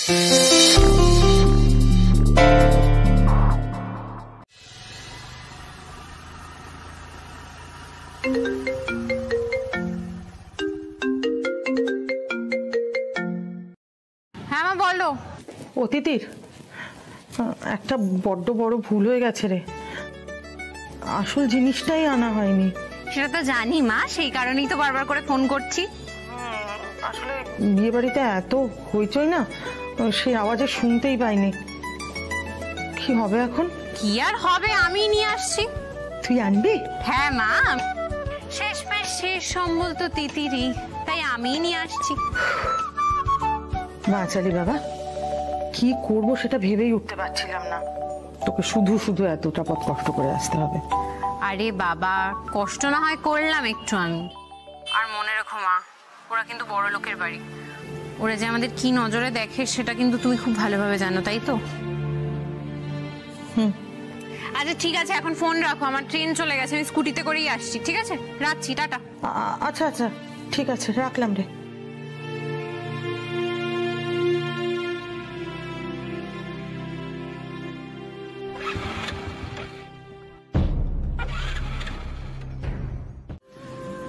হ্যাঁ মা বলো। অতিথির একটা বড্ড বড় ভুল হয়ে গেছে রে, আসল জিনিসটাই আনা হয়নি। সেটা তো জানি মা, সেই কারণেই তো বারবার করে ফোন করছি। আসলে বিয়ে বাড়িতে এত হইচই না, সেই আওয়াজে শুনতেই পাইনি। কি হবে এখন? কি আর হবে, আমি নিয়ে আসছি। তুই আনবি? হ্যাঁ মা, শেষ সম্বল তো তিতিরই, তাই আমি নিয়ে আসছি। বাঁচালি বাবা, কি করব সেটা ভেবেই উঠতে পারছিলাম না। তোকে শুধু শুধু এতটা পথ কষ্ট করে আসতে হবে। আরে বাবা, কষ্ট না হয় করলাম একটু আমি। আর মনে রেখো মা, ওরা কিন্তু বড় লোকের বাড়ি, ওরা যে আমাদের কি নজরে দেখে সেটা কিন্তু তুমি খুব ভালোভাবে জানো, তাই তো? আচ্ছা ঠিক আছে, এখন ফোন রাখো, আমার ট্রেন চলে গেছে, আমি স্কুটিতে করেই আসছি। ঠিক আছে, রাখছি, টাটা। আচ্ছা আচ্ছা ঠিক আছে, রাখলাম রে।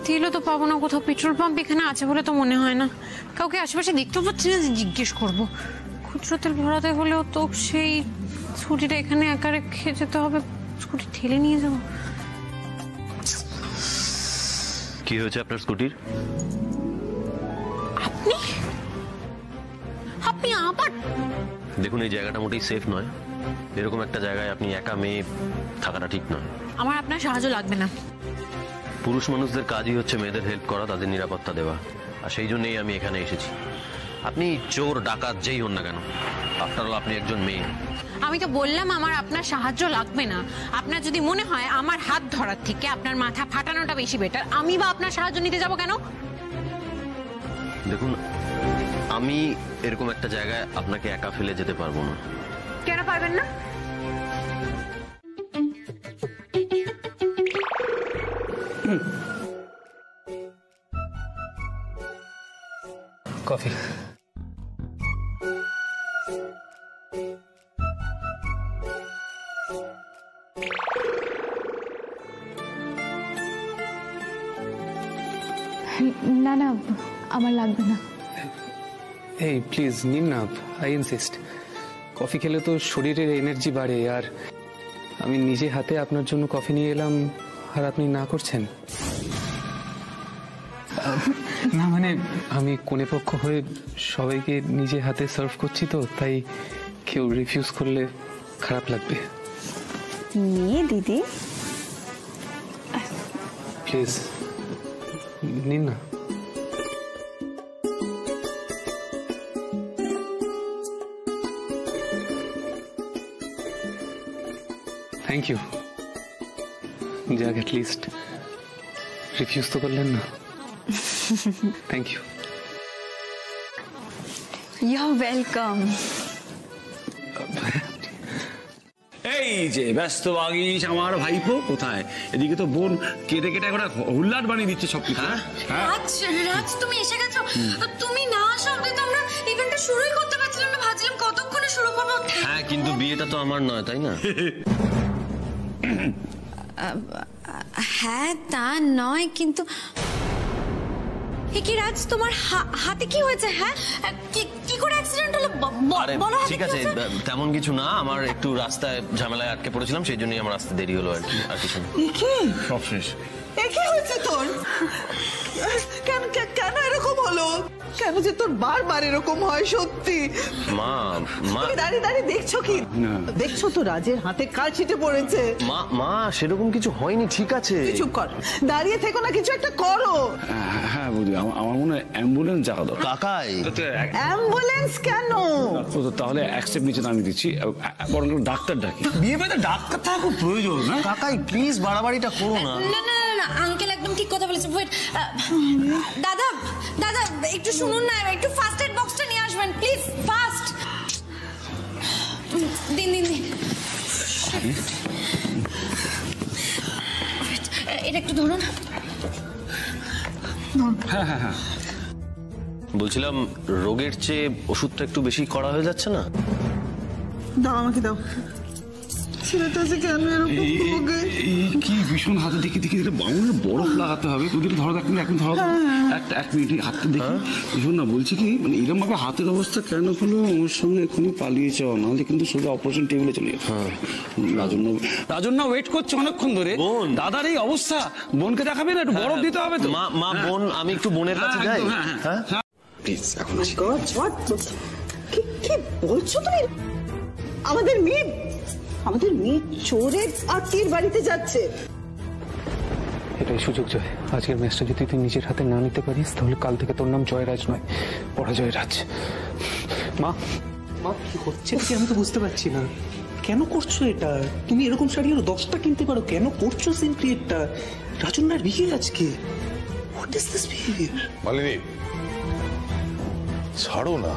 তেলও তো পাবো না কোথাও, পেট্রোল পাম্প এখানে আছে বলে তো মনে হয় না। কাউকে আশেপাশে দেখতেও পাচ্ছি না যে জিজ্ঞেস করবো। খুচরো তেল ভরাতে হলেও তো সেই স্কুটিটা এখানে একা রেখে যেতে হবে, স্কুটি ঠেলে নিয়ে যাবো। কি হয়েছে আপনার স্কুটির? আপনি আবার? দেখুন, এই জায়গাটা মোটেই সেফ নয়। এরকম একটা জায়গায় আপনি একা মেয়ে থাকাটা ঠিক নয়। আমার আপনার সাহায্য লাগবে না। পুরুষ মানুষদের কাজই হচ্ছে মেয়েদের হেল্প করা, তাদের নিরাপত্তা দেওয়া, আর সেই জন্যই আমি এখানে এসেছি। আপনি চোর ডাকাত যেই হন না কেন, আফটার অল আপনি একজন মেয়ে। আমি তো বললাম আমার আপনার সাহায্য লাগবে না। আপনার যদি মনে হয় আমার হাত ধরার থেকে আপনার মাথা ফাটানোটা বেশি বেটার, আমি বা আপনার সাহায্য নিতে যাব কেন? দেখুন, আমি এরকম একটা জায়গায় আপনাকে একা ফেলে যেতে পারবো না। কেন পারবেন না? কফি। না না, আমার লাগবে না। এই প্লিজ নিন না, আই ইনসিস্ট। কফি খেলে তো শরীরের এনার্জি বাড়ে, আর আমি নিজে হাতে আপনার জন্য কফি নিয়ে এলাম আর আপনি না করছেন। না মানে আমি কোনে পক্ষ হয়ে সবাইকে নিজে হাতে সার্ভ করছি, তো তাই কেউ রিফিউজ করলে খারাপ লাগবে। নিয়ে দিদি, প্লিজ নিন না। Thank you. যাক, এটলিস্ট রিফিউজ তো করলেন না। Thank you. You are welcome. এই যে ব্যস্ত বাগিস আমার ভাইপো কোথায়? এদিকে তো বোন কেটে কেটে একটা হুল্লাট বানিয়ে দিচ্ছে সবকিছু। রাজ তুমি এসে গেছো? তুমি না আসো তো আমরা ইভেন্টটা শুরুই করতে পারছিলাম না, ভাবছিলাম কতক্ষণে শুরু করবো। হ্যাঁ, কিন্তু বিয়েটা তো আমার নয়, তাই না? হ্যাঁ তা নয়, কিন্তু কি রাজ তোমার হাতে কি হয়েছে? হ্যাঁ কি করে অ্যাক্সিডেন্ট হলো বলো। ঠিক আছে, তেমন কিছু না, আমার একটু রাস্তায় ঝামেলায় আটকে পড়েছিলাম, সেই জন্যই আমার আসতে দেরি হলো আর কি, আর কিছু না। সব শেষ। কি হয়েছে তোর? কেন কেন এরকম হলো? কেন যে তোর বারবার এরকম হয়? সত্যি মা, দাঁড়িয়ে দাঁড়িয়ে দেখছো কি? দেখছো তো রাজের হাতে কাল ছিটে পড়েছে। মা সেরকম কিছু হয়নি, ঠিক আছে। চুপ কর, দাঁড়িয়ে থেকো না, কিছু একটা করো। হ্যাঁ বুঝলি, আমার মনে হয় অ্যাম্বুলেন্স যাওয়া দরকার। কাকাই, অ্যাম্বুলেন্স কেন? তাহলে অ্যাকসেপ্ট নিচে আমি দিচ্ছি, বরং ডাক্তার ডাকি। বিয়ে বাড়িতে ডাক্তার থাকা খুব প্রয়োজন না? কাকাই প্লিজ বাড়াবাড়িটা করো না। না আঙ্কেল একদম ঠিক কথা বলেছে। ওয়েট, দাদা দাদা একটু শুনুন না, একটু ফার্স্ট এড বক্সটা নিয়ে আসবেন প্লিজ, ফাস্ট। দিন এটা একটু ধরুন। হ্যাঁ বলছিলাম রোগের চেয়ে ওষুধটা একটু বেশি কড়া হয়ে যাচ্ছে না? দাও আমাকে দাও। ছেলেটা যে কেন এরকম ভোগে? কি ভীষণ হাতে দেখি দেখি বাউনের বরফ লাগাতে হবে। তোদের ধরো এখন ধরো এক মিনিট হাতটা দেখি। ভীষণ না বলছি কি মানে এরকম ভাবে হাতের অবস্থা কেন হলো? আমার সঙ্গে এখনই পালিয়ে যাও, নাহলে কিন্তু সোজা অপারেশন টেবিলে চলে যাবে। রাজন্না ওয়েট করছে অনেকক্ষণ ধরে। দাদার এই অবস্থা, বোনকে দেখাবে না? একটু বরফ দিতে হবে তো। মা বোন, আমি একটু বোনের কাছে যাই। প্লিজ এখন কি বলছো তুমি? আমাদের মেয়ে চোরের আত্মীয়ের বাড়িতে যাচ্ছে। এটাই সুযোগ জয়। আজকের ম্যাচটা যদি তুই নিজের হাতে না নিতে পারিস তাহলে কাল থেকে তোর নাম জয়রাজ নয়, পরাজয়রাজ। মা মা কি হচ্ছে কি আমি তো বুঝতে পারছি না। কেন করছো এটা? তুমি এরকম শাড়ি আরো 10টা কিনতে পারো, কেন করছো সিন ক্রিয়েটটা? রাজন্নার বিয়ে আজকে। What is this behaviour? Malini ছাড়ো না।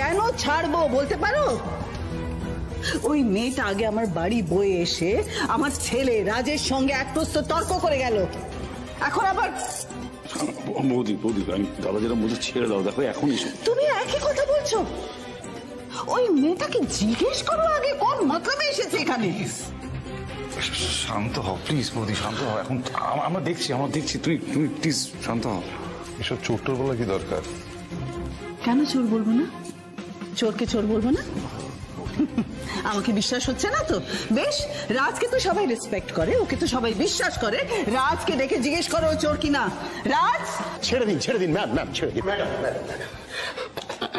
কেন ছাড়বো বলতে পারো? ওই মেয়েটা আগে আমার বাড়ি বয়ে এসে আমার ছেলে রাজের সঙ্গে এক প্রস্ত তর্ক করে গেল। এখন আবার বৌদি আমি দাদা যেটা বলছে ছেড়ে দাও। দেখো এখনই তুমি একই কথা বলছো। ওই মেয়েটাকে জিজ্ঞেস করো আগে কোন মতলবে এসেছে এখানে। শান্ত হও প্লিজ বৌদি, শান্ত হও। এখন আমরা দেখছি তুমি প্লিজ শান্ত হও। এসব চোরটোর বলা কি দরকার? কেন চোর বলবো না? চোরকে চোর বলবো না? আমাকে বিশ্বাস হচ্ছে না তো? বেশ, রাজকে তো সবাই রেসপেক্ট করে, ওকে তো সবাই বিশ্বাস করে। রাজকে ডেকে জিজ্ঞেস করো চোর কিনা। রাজ ছেড়ে দিন ম্যাম ছেড়ে দিন।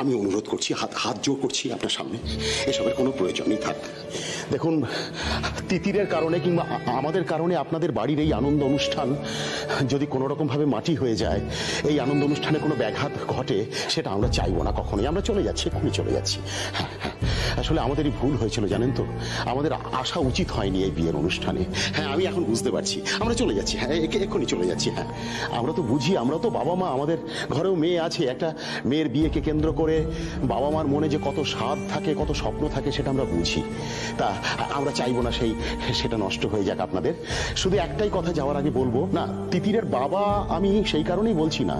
আমি অনুরোধ করছি, হাত জোর করছি আপনার সামনে, এসবের কোনো প্রয়োজনই থাক। দেখুন, তিতিরের কারণে কিংবা আমাদের কারণে আপনাদের বাড়ির এই আনন্দ অনুষ্ঠান যদি কোনো রকম ভাবে মাটি হয়ে যায়, এই আনন্দ অনুষ্ঠানে কোনো ব্যাঘাত ঘটে, সেটা আমরা চাইবো না কখনোই। আমরা চলে যাচ্ছি, এক্ষুনি চলে যাচ্ছি। হ্যাঁ, আসলে আমাদেরই ভুল হয়েছিল জানেন তো, আমাদের আসা উচিত হয়নি এই বিয়ের অনুষ্ঠানে। হ্যাঁ, আমি এখন বুঝতে পারছি। আমরা চলে যাচ্ছি, হ্যাঁ এক্ষুনি চলে যাচ্ছি। হ্যাঁ, আমরা তো বুঝি, আমরা তো বাবা মা, আমাদের ঘরেও মেয়ে আছে। একটা মেয়ের বিয়েকে কেন্দ্র করে বাবা মার মনে যে কত স্বাদ থাকে, কত স্বপ্ন থাকে, সেটা আমরা বুঝি। তা আমরা চাইবো না সেটা নষ্ট হয়ে যাক আপনাদের। শুধু একটাই কথা যাওয়ার আগে বলবো, না তিতিরের বাবা আমি সেই কারণেই বলছি না,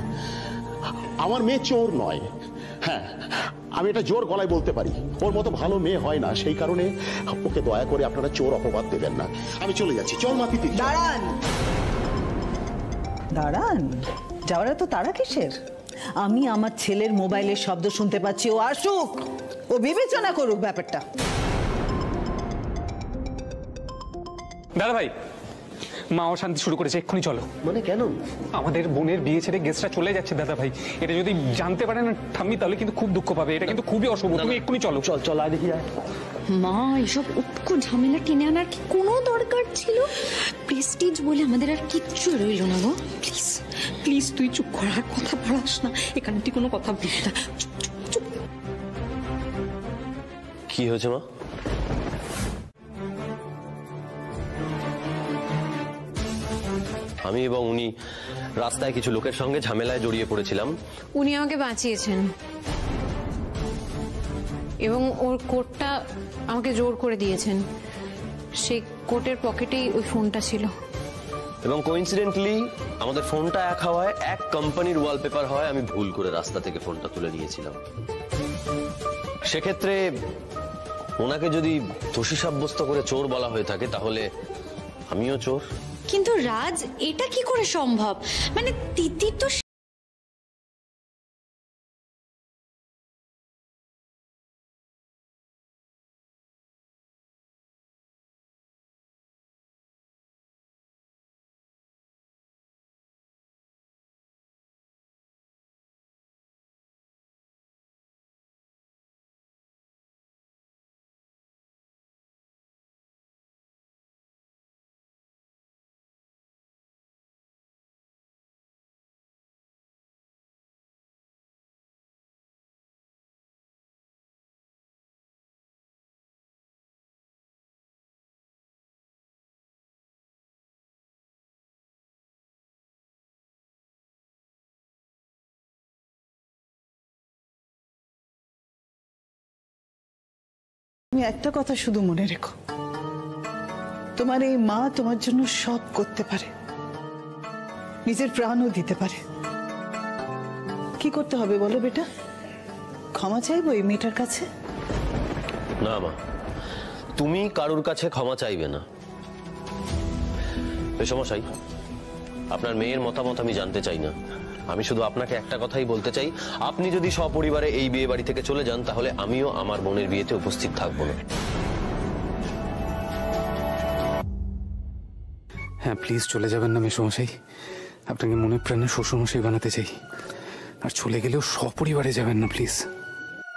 আমার মেয়ে চোর নয়। হ্যাঁ, আমি এটা জোর গলায় বলতে পারি, ওর মতো ভালো মেয়ে হয় না। সেই কারণে ওকে দয়া করে আপনারা চোর অপবাদ দেবেন না। আমি চলে যাচ্ছি। চল মা তিতির। দাঁড়ান, যাওয়ার তো তারা কিসের? আমি আমার ছেলের মোবাইলের শব্দ শুনতে পাচ্ছি। ও আসুক, ও বিবেচনা করুক ব্যাপারটা। দাদা ভাই, মা অশান্তি শুরু করেছে, এক্ষুনি চলো। মানে কেন? আমাদের বোনের বিয়ে ছেড়ে গেস্টরা চলে যাচ্ছে দাদা ভাই। এটা যদি জানতে পারে না ঠাম্মি, তাহলে কিন্তু খুব দুঃখ পাবে। এটা কিন্তু খুবই অশুভ। তুমি এক্ষুনি চলো। চল আয় দেখি। মা, এসব উৎকো ঝামেলা টেনে আনার কি কোনো দরকার ছিল? প্রেস্টিজ বলে আমাদের আর কিচ্ছু রইল না গো। প্লিজ প্লিজ তুই চুপ কর, আর কথা বাড়াস না। এখানে তুই কোনো কথা বলবি না। চুপ। কি হয়েছে মা? আমি এবং উনি রাস্তায় কিছু লোকের সঙ্গে ঝামেলায় জড়িয়ে পড়েছিলাম। উনি আমাকে বাঁচিয়েছেন এবং ওর কোটটা আমাকে জোর করে দিয়েছেন। সেই কোটের পকেটেই ওই ফোনটা ছিল। এবং কোইন্সিডেন্টলি আমাদের ফোনটা এক হওয়ায় এক কোম্পানির ওয়ালপেপার হয় আমি ভুল করে রাস্তা থেকে ফোনটা তুলে নিয়েছিলাম। সেক্ষেত্রে ওনাকে যদি দোষী সাব্যস্ত করে চোর বলা হয়ে থাকে, তাহলে আমিও চোর। কিন্তু রাজ, এটা কি করে সম্ভব? মানে তিতির তো তুমি একটা কথা শুধু মনে রেখো, তোমার এই মা তোমার জন্য সব করতে পারে, নিজের প্রাণও দিতে পারে, কি করতে হবে বলো বেটা? ক্ষমা চাইবো এই মেয়েটার কাছে? না মা, তুমি কারুর কাছে ক্ষমা চাইবে না। সমস্যাই আপনার মেয়ের মতামত আমি জানতে চাই না। আমি শুধু আপনাকে একটা কথাই বলতে চাই, আপনি যদি সপরিবারে এই বিয়ে বাড়ি থেকে চলে যান তাহলে আমিও আমার বোনের বিয়েতে উপস্থিত থাকবো না। হ্যাঁ প্লিজ চলে যাবেন না মেসোমশাই, আপনাকে মনে প্রাণে শ্বশুরমশাই বানাতে চাই। আর চলে গেলেও সপরিবারে যাবেন না প্লিজ।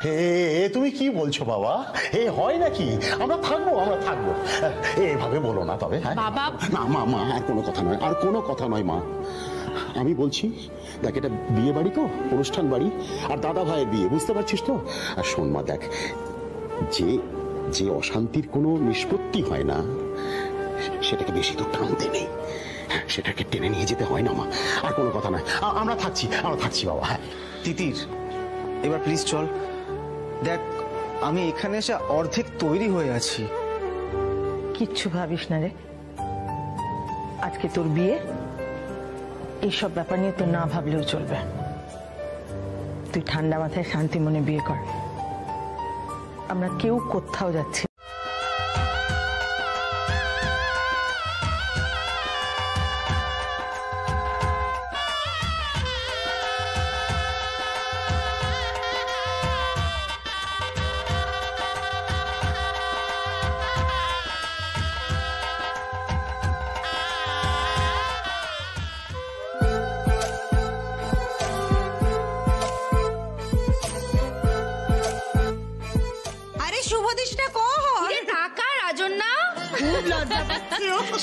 হে তুমি কি বলছো বাবা? হয় নাকি? আমরা থাকবো। এভাবে বলো না তবে। বাবা না মা, আর কোনো কথা নয়, আর কোনো কথা নয় মা। আমি বলছি দেখ, এটা বিয়ে বাড়ি তো, অনুষ্ঠান বাড়ি, আর দাদা ভাইয়ের বিয়ে, বুঝতে পারছিস তো? আর শোন মা, দেখ, যে অশান্তির কোনো নিষ্পত্তি হয় না সেটাকে বেশি তো টানতে নেই, সেটাকে টেনে নিয়ে যেতে হয় না মা। আর কোনো কথা নয়, আমরা থাকছি বাবা। হ্যাঁ তিতির, এবার প্লিজ চল। দেখ, আমি এখানে এসে অর্ধেক তৈরি হয়ে আছি। কিচ্ছু ভাবিস না রে, আজকে তোর বিয়ে, এইসব ব্যাপার নিয়ে তোর না ভাবলেও চলবে। তুই ঠান্ডা মাথায় শান্তি মনে বিয়ে কর। আমরা কেউ কোথাও যাচ্ছি।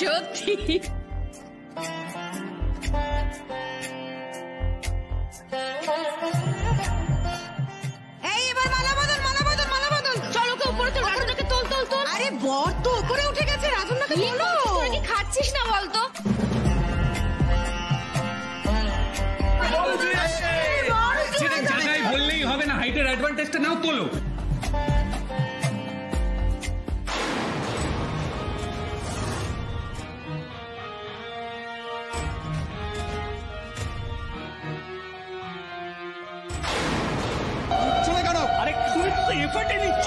সত্যি এই এবার মালা বদল। চলো কে উপরে তোল, রাজনাকে তোল। আরে বর তো উপরে উঠে গেছে, রাজনাকে তোলো। তুই কি খাচ্ছিস না বলতো? জায়গায় বললেই হবে না, হাইটের অ্যাডভান্টেজটা নাও, তোলো।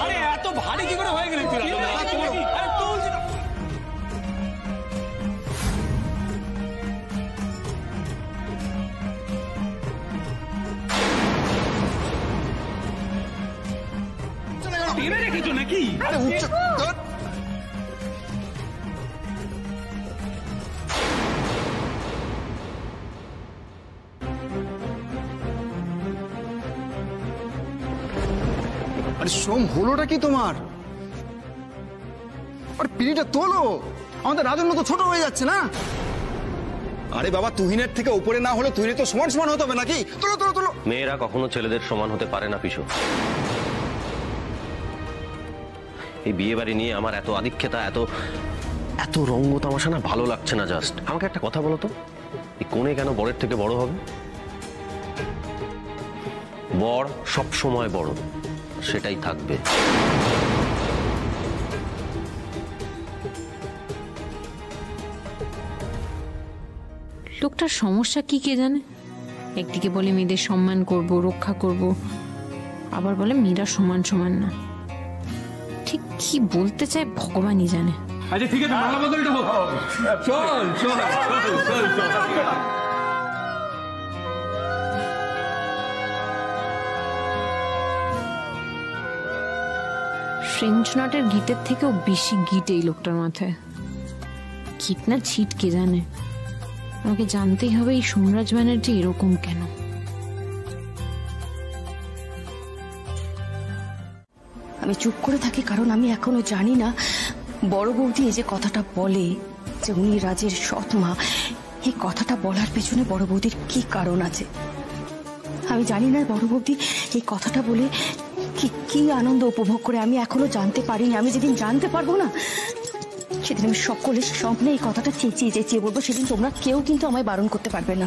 আরে এত ভারী কি করে হয়ে গেলে তুই? আরে তুলছি না। টেনে রেখেছো নাকি? আরে উচ্চ আরে সোম, হলোটা কি তোমার? আরে পিড়িটা তোলো, আমাদের রাজন্য তো ছোট হয়ে যাচ্ছে না? আরে বাবা, তুহিনের থেকে উপরে না হলে তুহিনের তো সমান হতে হবে নাকি? তোলো। মেয়েরা কখনো ছেলেদের সমান হতে পারে না পিছু। এই বিয়ে বাড়ি নিয়ে আমার এত আধিক্যতা, এত রঙ্গ তামাশা না ভালো লাগছে না। জাস্ট আমাকে একটা কথা বলো তো, এই কোণে কেন বরের থেকে বড় হবে? বর সব সময় বড়, সেটাই থাকবে। লোকটার সমস্যা কি কে জানে? একদিকে বলে মেয়েদের সম্মান করব, রক্ষা করব, আবার বলে মেয়েরা সমান না। ঠিক কি বলতে চায় ভগবানই জানে। আচ্ছা ঠিক আছে, মালা বদলটা হোক। চল। ফ্রেঞ্চ নটের গিটের থেকেও বেশি গিট এই লোকটার মাথায়। গিট না ছিট কে জানে। আমাকে জানতেই হবে এই সোমরাজ ব্যানার্জি এরকম কেন। আমি চুপ করে থাকি কারণ আমি এখনো জানি না বড় বৌদি এই যে কথাটা বলে যে উনি রাজের সৎ মা, এই কথাটা বলার পেছনে বড় বৌদির কি কারণ আছে। আমি জানি না বড় বৌদি এই কথাটা বলে কি আনন্দ উপভোগ করে, আমি এখনো জানতে পারিনি। আমি যেদিন জানতে পারবো না সেদিন আমি সকলের সামনে এই কথাটা চেঁচিয়ে বলবো। সেদিন তোমরা কেউ কিন্তু আমায় বারণ করতে পারবে না।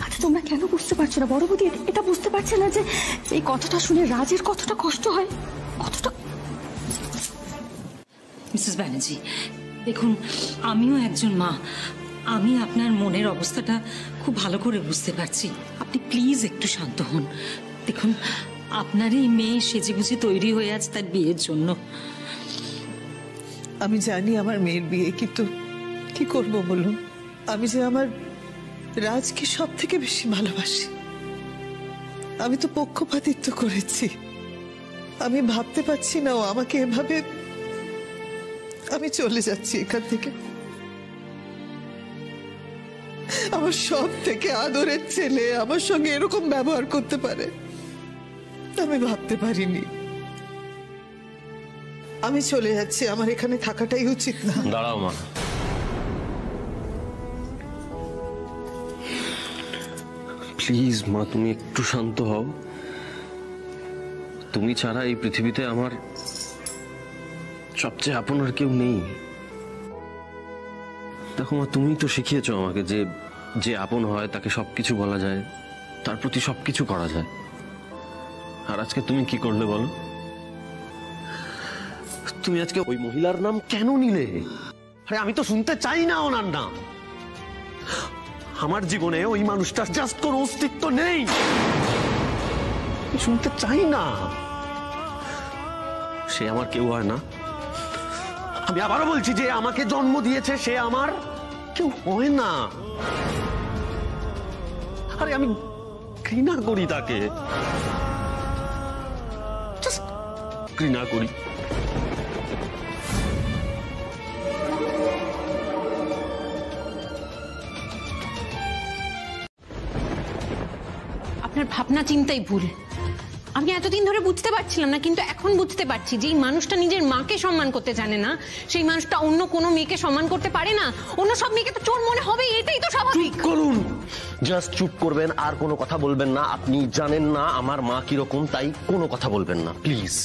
আচ্ছা তোমরা কেন বুঝতে পারছো না? বড় বৌদি এটা বুঝতে পারছে না যে এই কথাটা শুনে রাজের কতটা কষ্ট হয়, কতটা। মিসেস ব্যানার্জি, দেখুন আমিও একজন মা, আমি আপনার মনের অবস্থাটা খুব ভালো করে বুঝতে পারছি। আপনি প্লিজ একটু শান্ত হন। দেখুন, আপনার এই মেয়ে সেজেগুজে তৈরি হয়ে আছে তার বিয়ের জন্য। আমি জানি আমার মেয়ের বিয়ে, কিন্তু কি করব বলুন? আমি যে আমার রাজকে সব থেকে বেশি ভালোবাসি। আমি তো পক্ষপাতিত্ব করেছি। আমি ভাবতে পারছি না ও আমাকে এভাবে। আমি চলে যাচ্ছি এখান থেকে। আমার সব থেকে আদরের ছেলে আমার সঙ্গে এরকম ব্যবহার করতে পারে আমি ভাবতে পারিনি। আমি চলে যাচ্ছি, আমার এখানে থাকাটাই উচিত না। দাঁড়াও মা, প্লিজ মা, তুমি একটু শান্ত হও। তুমি ছাড়া এই পৃথিবীতে আমার সবচেয়ে আপন আর কেউ নেই। দেখো মা, তুমি তো শিখিয়েছো আমাকে যে যে আপন হয় তাকে সবকিছু বলা যায়, তার প্রতি সবকিছু করা যায়। আর আজকে তুমি কি করলে বলো? তুমি আজকে ওই মহিলার নাম কেন নিলে? আরে আমি তো শুনতে চাই না ওনার নাম। আমার জীবনে ওই মানুষটার জাস্ট কোনো অস্তিত্ব নেই, শুনতে চাই না। সে আমার কেউ হয় না। আমি আবারও বলছি, যে আমাকে জন্ম দিয়েছে সে আমার কেউ হয় না। আরে আমি ঘৃণা করি তাকে, জাস্ট ঘৃণা করি। আপনার ভাবনা চিন্তাই ভুল। আমি এতদিন ধরে বুঝতে পারছিলাম না, কিন্তু এখন বুঝতে পারছি যে এই মানুষটা নিজের মাকে সম্মান করতে জানে না, সেই মানুষটা অন্য কোনো মেয়েকে সম্মান করতে পারে না। অন্য সব মেয়েকে তো চোর মনে হবে, এটাই তো স্বাভাবিক। করুন, জাস্ট চুপ করবেন, আর কোনো কথা বলবেন না। আপনি জানেন না আমার মা কিরকম, তাই কোনো কথা বলবেন না প্লিজ।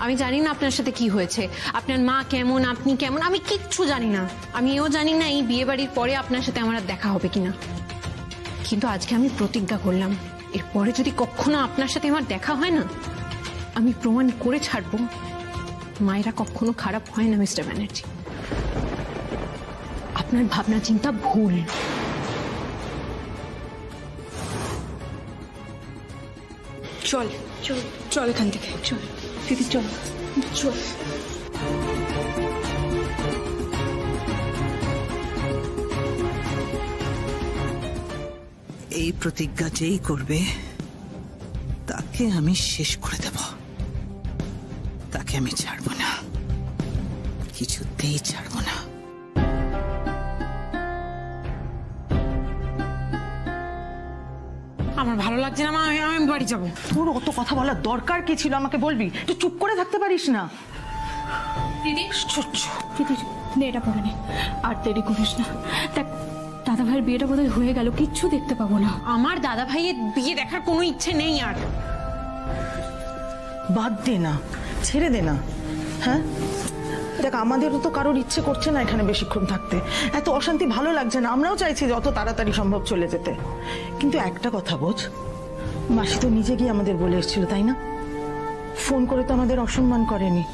আমি জানি না আপনার সাথে কি হয়েছে, আপনার মা কেমন, আপনি কেমন, আমি কিচ্ছু জানি না। আমি এও জানি না এই বিয়ে বাড়ির পরে আপনার সাথে আমার আর দেখা হবে কিনা। কিন্তু আজকে আমি প্রতিজ্ঞা করলাম, এরপরে যদি কখনো আপনার সাথে আমার দেখা হয় না, আমি প্রমাণ করে ছাড়বো মায়েরা কখনো খারাপ হয় না মিস্টার ব্যানার্জি। আপনার ভাবনা চিন্তা ভুল। চল চল চল এখান থেকে, চল দিদি, চল চল। এই প্রতিজ্ঞা যেই করবে তাকে আমি শেষ করে দেব। তাকে আমি ছাড়বো না, কিছুতেই ছাড়বো না। আমার ভালো লাগছে না মা, আমি বাড়ি যাবো। তোর অত কথা বলার দরকার কি ছিল? আমাকে বলবি, তুই চুপ করে থাকতে পারিস না? দিদি দিদি এটা পড়ে নে, আর দেরি করিস না। দেখ, দাদা ভাইয়ের বিয়েটা বোধহয় হয়ে গেল, কিচ্ছু দেখতে পাবো না। আমার দাদা ভাইয়ের বিয়ে দেখার কোনো ইচ্ছে নেই আর। বাদ দে না, ছেড়ে দে না। হ্যাঁ দেখ, আমাদেরও তো কারোর ইচ্ছে করছে না এখানে বেশিক্ষণ থাকতে। এত অশান্তি ভালো লাগছে না। আমরাও চাইছি যত তাড়াতাড়ি সম্ভব চলে যেতে। কিন্তু একটা কথা বোঝ, মাসি তো নিজে গিয়ে আমাদের বলে এসেছিল, তাই না? ফোন করে তো আমাদের অসম্মান করেনি,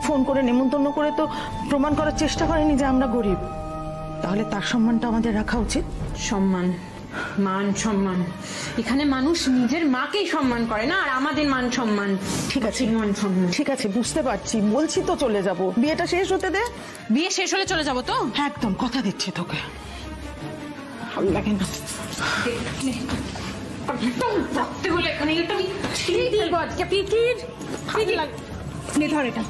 ফোন করে নেমন্তন্ন করে তো প্রমাণ করার চেষ্টা করেনি যে আমরা গরিব। তাহলে তার সম্মানটা আমাদের রাখা উচিত। সম্মান, মান সম্মান, এখানে মানুষ নিজের মাকেই সম্মান করে না, আর আমাদের মান সম্মান। ঠিক আছে, মান সম্মান ঠিক আছে, বুঝতে পারছি, বলছি তো চলে যাব। বিয়েটা শেষ হতে দে। বিয়ে শেষ হলে চলে যাবো তো? একদম কথা দিচ্ছি তোকে। ভালো লাগে না ভাবতে হলে এখানে এটা আমি ছেড়ে দিলবো আজকে। পিকির নে ধর এটা।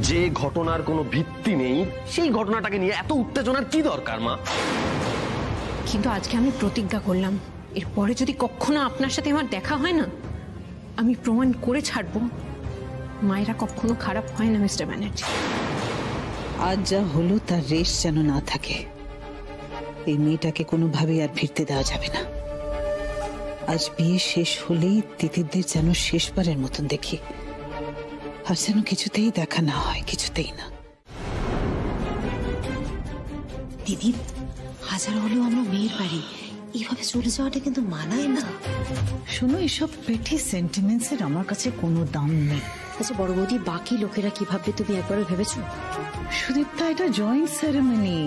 যে ঘটনার কোনো ভিত্তি নেই, সেই ঘটনাটাকে নিয়ে এত উত্তেজনার কি দরকার মা? কিন্তু আজকে আমি প্রতিজ্ঞা করলাম, এরপরে যদি কখনো আপনার সাথে আমার দেখা হয় না, আমি প্রমাণ করে ছাড়বো মায়েরা কখনো খারাপ হয় না মিস্টার ব্যানার্জি। আজ যা হলো তার রেশ যেন না থাকে। এই মেয়েটাকে কোনোভাবেই আর ফিরতে দেওয়া যাবে না। আজ বিয়ে শেষ হলেই তিতিরদের যেন শেষবারের মতন দেখি, আর যেন কিছুতেই দেখা না হয়, কিছুতেই না। দিদি, হাজার হলেও আমরা মেয়ের বাড়ি, এইভাবে চলে যাওয়াটা কিন্তু মানায় না। শোনো, এসব পেটি সেন্টিমেন্টসের আমার কাছে কোনো দাম নেই। আচ্ছা বড় বৌদি, বাকি লোকেরা কি ভাববে তুমি একবারও ভেবেছো? সুদীপ্তা, এটা জয়েন্ট সেরেমনি।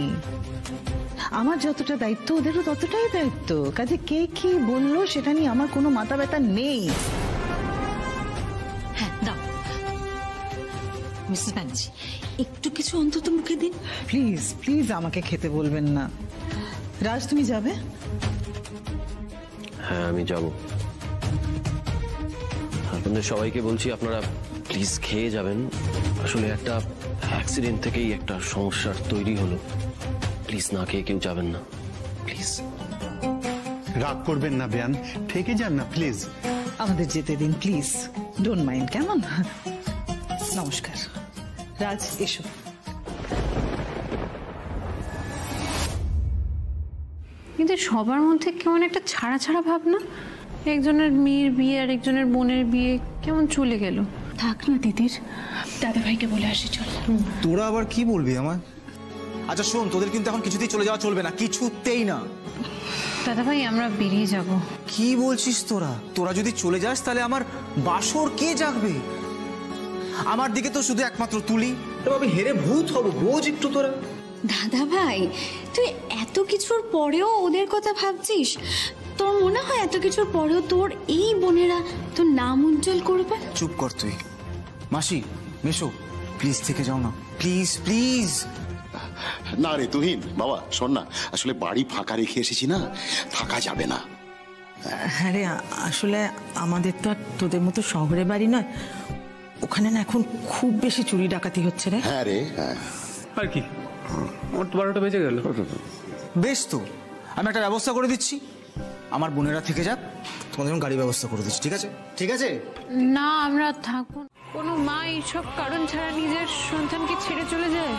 আমার যতটা দায়িত্ব ওদেরও ততটাই দায়িত্ব। কাজে কে কি বললো সেটা নিয়ে আমার কোনো মাথা ব্যথা নেই। হ্যাঁ দাও মিসেস ব্যানার্জি, একটু কিছু অন্তত মুখে দিন। প্লিজ প্লিজ আমাকে খেতে বলবেন না। রাজ, তুমি যাবে? হ্যাঁ আমি যাব। আপনাদের সবাইকে বলছি আপনারা প্লিজ খেয়ে যাবেন। আসলে একটা অ্যাক্সিডেন্ট থেকেই একটা সমস্যার তৈরি হলো। প্লিজ না খেয়ে কেউ যাবেন না, প্লিজ। রাগ করবেন না বেয়ান, থেকে যান না প্লিজ। আমাদের যেতে দিন প্লিজ, ডোন্ট মাইন্ড, কেমন? নমস্কার। রাজ, এসো। কিন্তু সবার মধ্যে কেমন একটা ছাড়া ছাড়া ভাবনা। একজনের মেয়ের বিয়ে আর একজনের বোনের বিয়ে কেমন চলে গেল। থাক না দিদির, দাদা ভাইকে বলে আসি চল। তোরা আবার কি বলবি আমার? আচ্ছা শোন, তোদের কিন্তু এখন কিছুতেই চলে যাওয়া চলবে না, কিছুতেই না। দাদা ভাই আমরা বেরিয়ে যাব। কি বলছিস তোরা? তোরা যদি চলে যাস তাহলে আমার বাসর কে জাগবে? আমার দিকে তো শুধু একমাত্র তুলি। আমি হেরে ভূত হব, বোঝ একটু তোরা। দাদা ভাই, তুই এত কিছুর পরেও ওদের কথা ভাবছিস? তোর মনে হয় এত কিছুর পরেও তোর এই বোনেরা তোর নাম উজ্জ্বল করবে? চুপ কর তুই। মাসি, মেশো, প্লিজ থেকে যাও না, প্লিজ প্লিজ। না রে তুহিন, বাবা শোন না, আসলে বাড়ি ফাঁকা রেখে এসেছি না, থাকা যাবে না। হ্যাঁ রে, আসলে আমাদের তো আর তোদের মতো শহরে বাড়ি নয়। ওখানে না এখন খুব বেশি চুরি ডাকাতি হচ্ছে রে। হ্যাঁ রে, হ্যাঁ। আর কি, আমার তো 12টা বেজে গেল। বেশ, তো আমি একটা ব্যবস্থা করে দিচ্ছি। আমার বোনেরা থেকে যাক, তোমাদের জন্য গাড়ি ব্যবস্থা করে দিচ্ছি, ঠিক আছে? ঠিক আছে। না আমরা থাকবো। কোনো মা এইসব কারণ ছাড়া নিজের সন্তানকে ছেড়ে চলে যায়?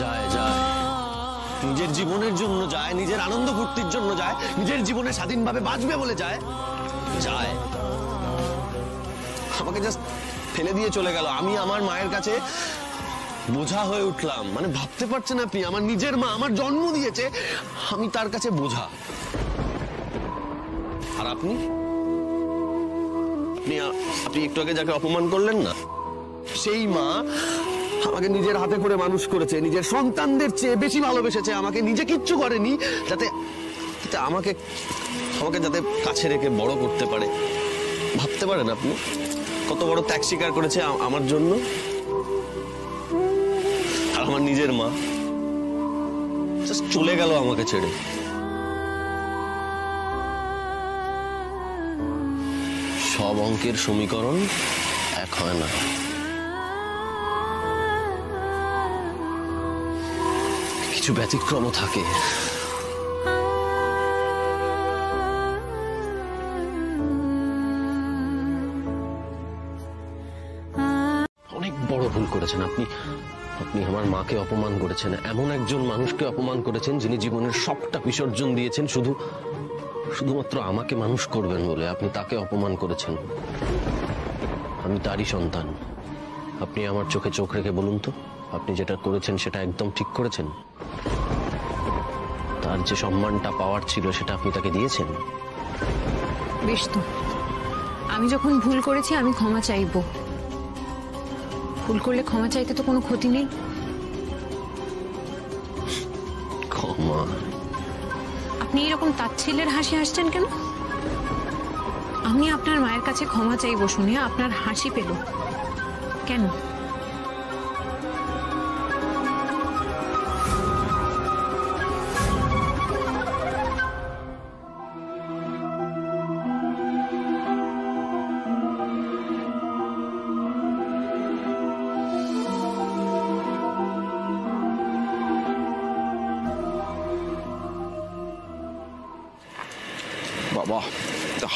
যায় যায়, নিজের জীবনের জন্য যায়, নিজের আনন্দ ফুর্তির জন্য যায়, নিজের জীবনে স্বাধীনভাবে বাঁচবে বলে যায়। যায়, আমাকে জাস্ট ফেলে দিয়ে চলে গেল। আমি আমার মায়ের কাছে বোঝা হয়ে উঠলাম। মানে ভাবতে পারছেন আপনি, আমার নিজের মা আমার জন্ম দিয়েছে, আমি তার কাছে বোঝা। আর আপনি আপনি একটু আগে যাকে অপমান করলেন না, সেই মা আমাকে নিজের হাতে করে মানুষ করেছে, নিজের সন্তানদের চেয়ে বেশি ভালোবেসেছে আমাকে, নিজে কিচ্ছু করেনি যাতে আমাকে যাতে কাছে রেখে বড় করতে পারে। ভাবতে পারেন আপনি কত বড় ত্যাগ স্বীকার করেছে আমার জন্য। আর আমার নিজের মা জাস্ট চলে গেল আমাকে ছেড়ে। সব অঙ্কের সমীকরণ এক হয় না। কিছু ব্যতিক্রমও থাকে। অনেক বড় ভুল করেছেন আপনি। আপনি আমার মাকে অপমান করেছেন, এমন একজন মানুষকে অপমান করেছেন যিনি জীবনের সবটা বিসর্জন দিয়েছেন শুধুমাত্র আমাকে মানুষ করবেন বলে। আপনি তাকে অপমান করেছেন। আমি তারই সন্তান। আপনি আমার চোখে চোখ রেখে বলুন তো, আপনি যেটা করেছেন সেটা একদম ঠিক করেছেন? তার যে সম্মানটা পাওয়ার ছিল সেটা আপনি তাকে দিয়েছেন? বেশ, তো আমি যখন ভুল করেছি আমি ক্ষমা চাইবো। ভুল করলে ক্ষমা চাইতে তো কোনো ক্ষতি নেই। ক্ষমা? আপনি এরকম তাচ্ছিল্যের হাসি হাসছেন কেন? আমি আপনার মায়ের কাছে ক্ষমা চাইবো শুনে আপনার হাসি পেল কেন? বাবা,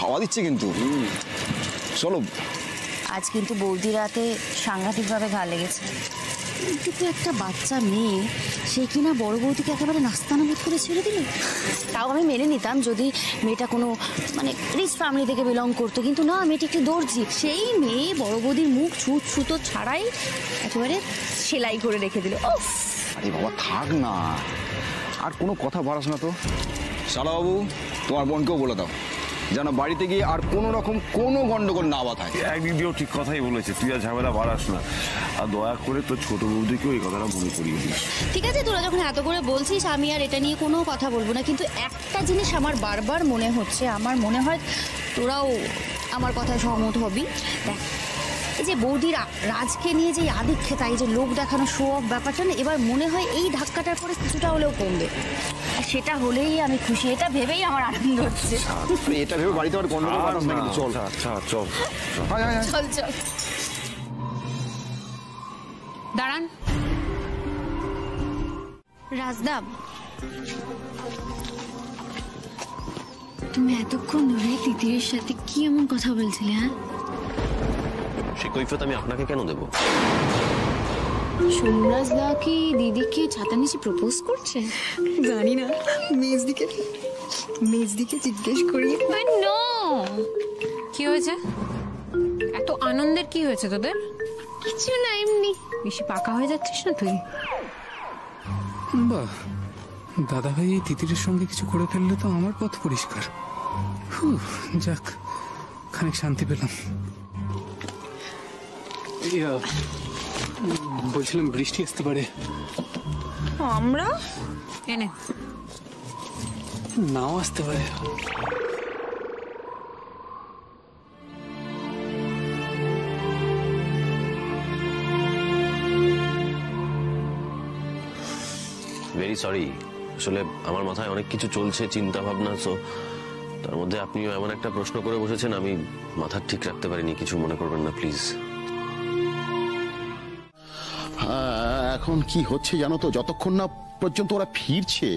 হাওয়া দিচ্ছে কিন্তু। চলো। আজ কিন্তু বৌদি রাতে সাংঘাতিকভাবে ঘা লেগেছে। কিন্তু একটা বাচ্চা মেয়ে সে কিনা বড় বৌদিকে একেবারে নাস্তানাবুদ করে ছেড়ে দিল। তাও আমি মেনে নিতাম যদি মেয়েটা কোনো মানে রিচ ফ্যামিলি থেকে বিলং করতো, কিন্তু না, মেয়েটা একটু দর্জি। সেই মেয়ে বড় বৌদির মুখ ছুট ছুতো ছাড়াই একেবারে সেলাই করে রেখে দিল। আরে বাবা থাক না, আর কোনো কথা বাড়াস না তো। শালাবাবু তোমার বোনকেও বলে দাও যেন বাড়িতে গিয়ে আর কোনো রকম কোনো গন্ডগোল না বাঁধায়। একদিক দিয়েও ঠিক কথাই বলেছে, তুই আর ঝামেলা বাড়াস না, আর দয়া করে তোর ছোট বৌদিকেও এই কথাটা মনে করিয়ে দিস। ঠিক আছে, তোরা যখন এত করে বলছিস আমি আর এটা নিয়ে কোনো কথা বলবো না, কিন্তু একটা জিনিস আমার বারবার মনে হচ্ছে, আমার মনে হয় তোরাও আমার কথায় সহমত হবি। দেখ, এই যে বৌদির রাজকে নিয়ে যে আদিক্ষেতা, এই যে লোক দেখানো শো অফ ব্যাপারটা না, এবার মনে হয় এই ধাক্কাটার পরে কিছুটা হলেও কমবে। আর সেটা হলেই আমি খুশি, এটা ভেবেই আমার আনন্দ হচ্ছে। এটা ভেবে বাড়িতে আর গন্ডগোল বাঁধাস না কিন্তু। চল আচ্ছা চল চল চল দাঁড়ান। রাজদা, তুমি এতক্ষণ ধরে তিতিরের সাথে কি এমন কথা বলছিলে? হ্যাঁ, সে কৈফিয়ত আমি আপনাকে কেন দেব? সোমরাজ দা কি দিদিকে ছাতা নিচে প্রপোজ করছে? জানি না, মেজদিকে জিজ্ঞেস করি। নো, কি হয়েছে? এত আনন্দের কি হয়েছে তোদের? কিছু না, এমনি। বেশি পাকা হয়ে যাচ্ছিস না তুই? বাহ, দাদা ভাই এই তিতিরের সঙ্গে কিছু করে ফেললে তো আমার পথ পরিষ্কার। যাক, খানিক শান্তি পেলাম। বলছিলাম বৃষ্টি আসতে পারে। আমরা এনে নাও আসতে পারে। ভেরি সরি, আসলে আমার মাথায় অনেক কিছু চলছে, চিন্তা ভাবনা, তো তার মধ্যে আপনিও এমন একটা প্রশ্ন করে বসেছেন, আমি মাথা ঠিক রাখতে পারিনি। কিছু মনে করবেন না প্লিজ। এখন কি হচ্ছে জানো তো, যতক্ষণ না পর্যন্ত ওরা ফিরছে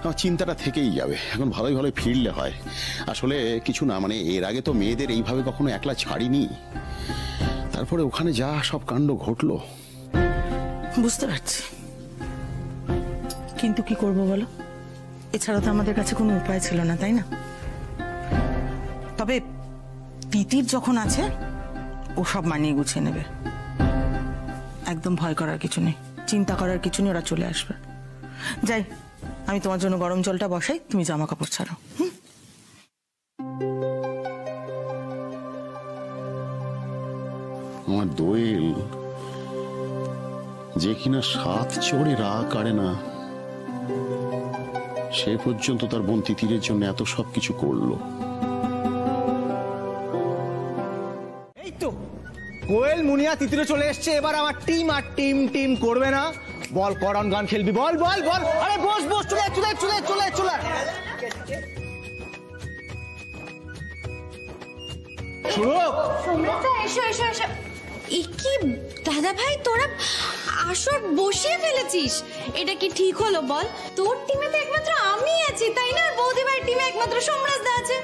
আমার চিন্তাটা থেকেই যাবে। এখন ভালোই ভালোই ফিরলে হয়। আসলে কিছু না, মানে এর আগে তো মেয়েদের এইভাবে কখনো একলা ছাড়িনি, তারপরে ওখানে যা সব কাণ্ড ঘটলো। বুঝতে পারছি, কিন্তু কি করব বলো, এছাড়া তো আমাদের কাছে কোনো উপায় ছিল না, তাই না? তবে তিতির যখন আছে ও সব মানিয়ে গুছিয়ে নেবে, একদম ভয় করার কিছু নেই, চিন্তা করার কিছু নেই, ওরা চলে আসবে। যাই, আমি তোমার জন্য গরম জলটা বসাই, তুমি জামা কাপড় ছাড়ো। আমার দোয়েল যে কিনা 7 চড়ে রাগ কাড়ে না, সে পর্যন্ত তার বোন তিতিরের জন্য এত সব কিছু করলো। এই তো কোয়েল মুনিয়া তিতিরে চলে এসছে, এবার আমার টিম আর টিম টিম করবে না। বল, করন গান খেলবি, বল বল বল। আরে বস বস, চলে চলে চলে চলে চলে। শুরু। এসো এসো এসো। কি দাদা ভাই, তোরা আসর বসিয়ে ফেলেছিস, এটা কি ঠিক হলো বল? তোর টিমে তো একমাত্র আমি আছি, তাই না? বৌদি ভাইয়ের টিমে একমাত্র সোমরাজ দা আছে।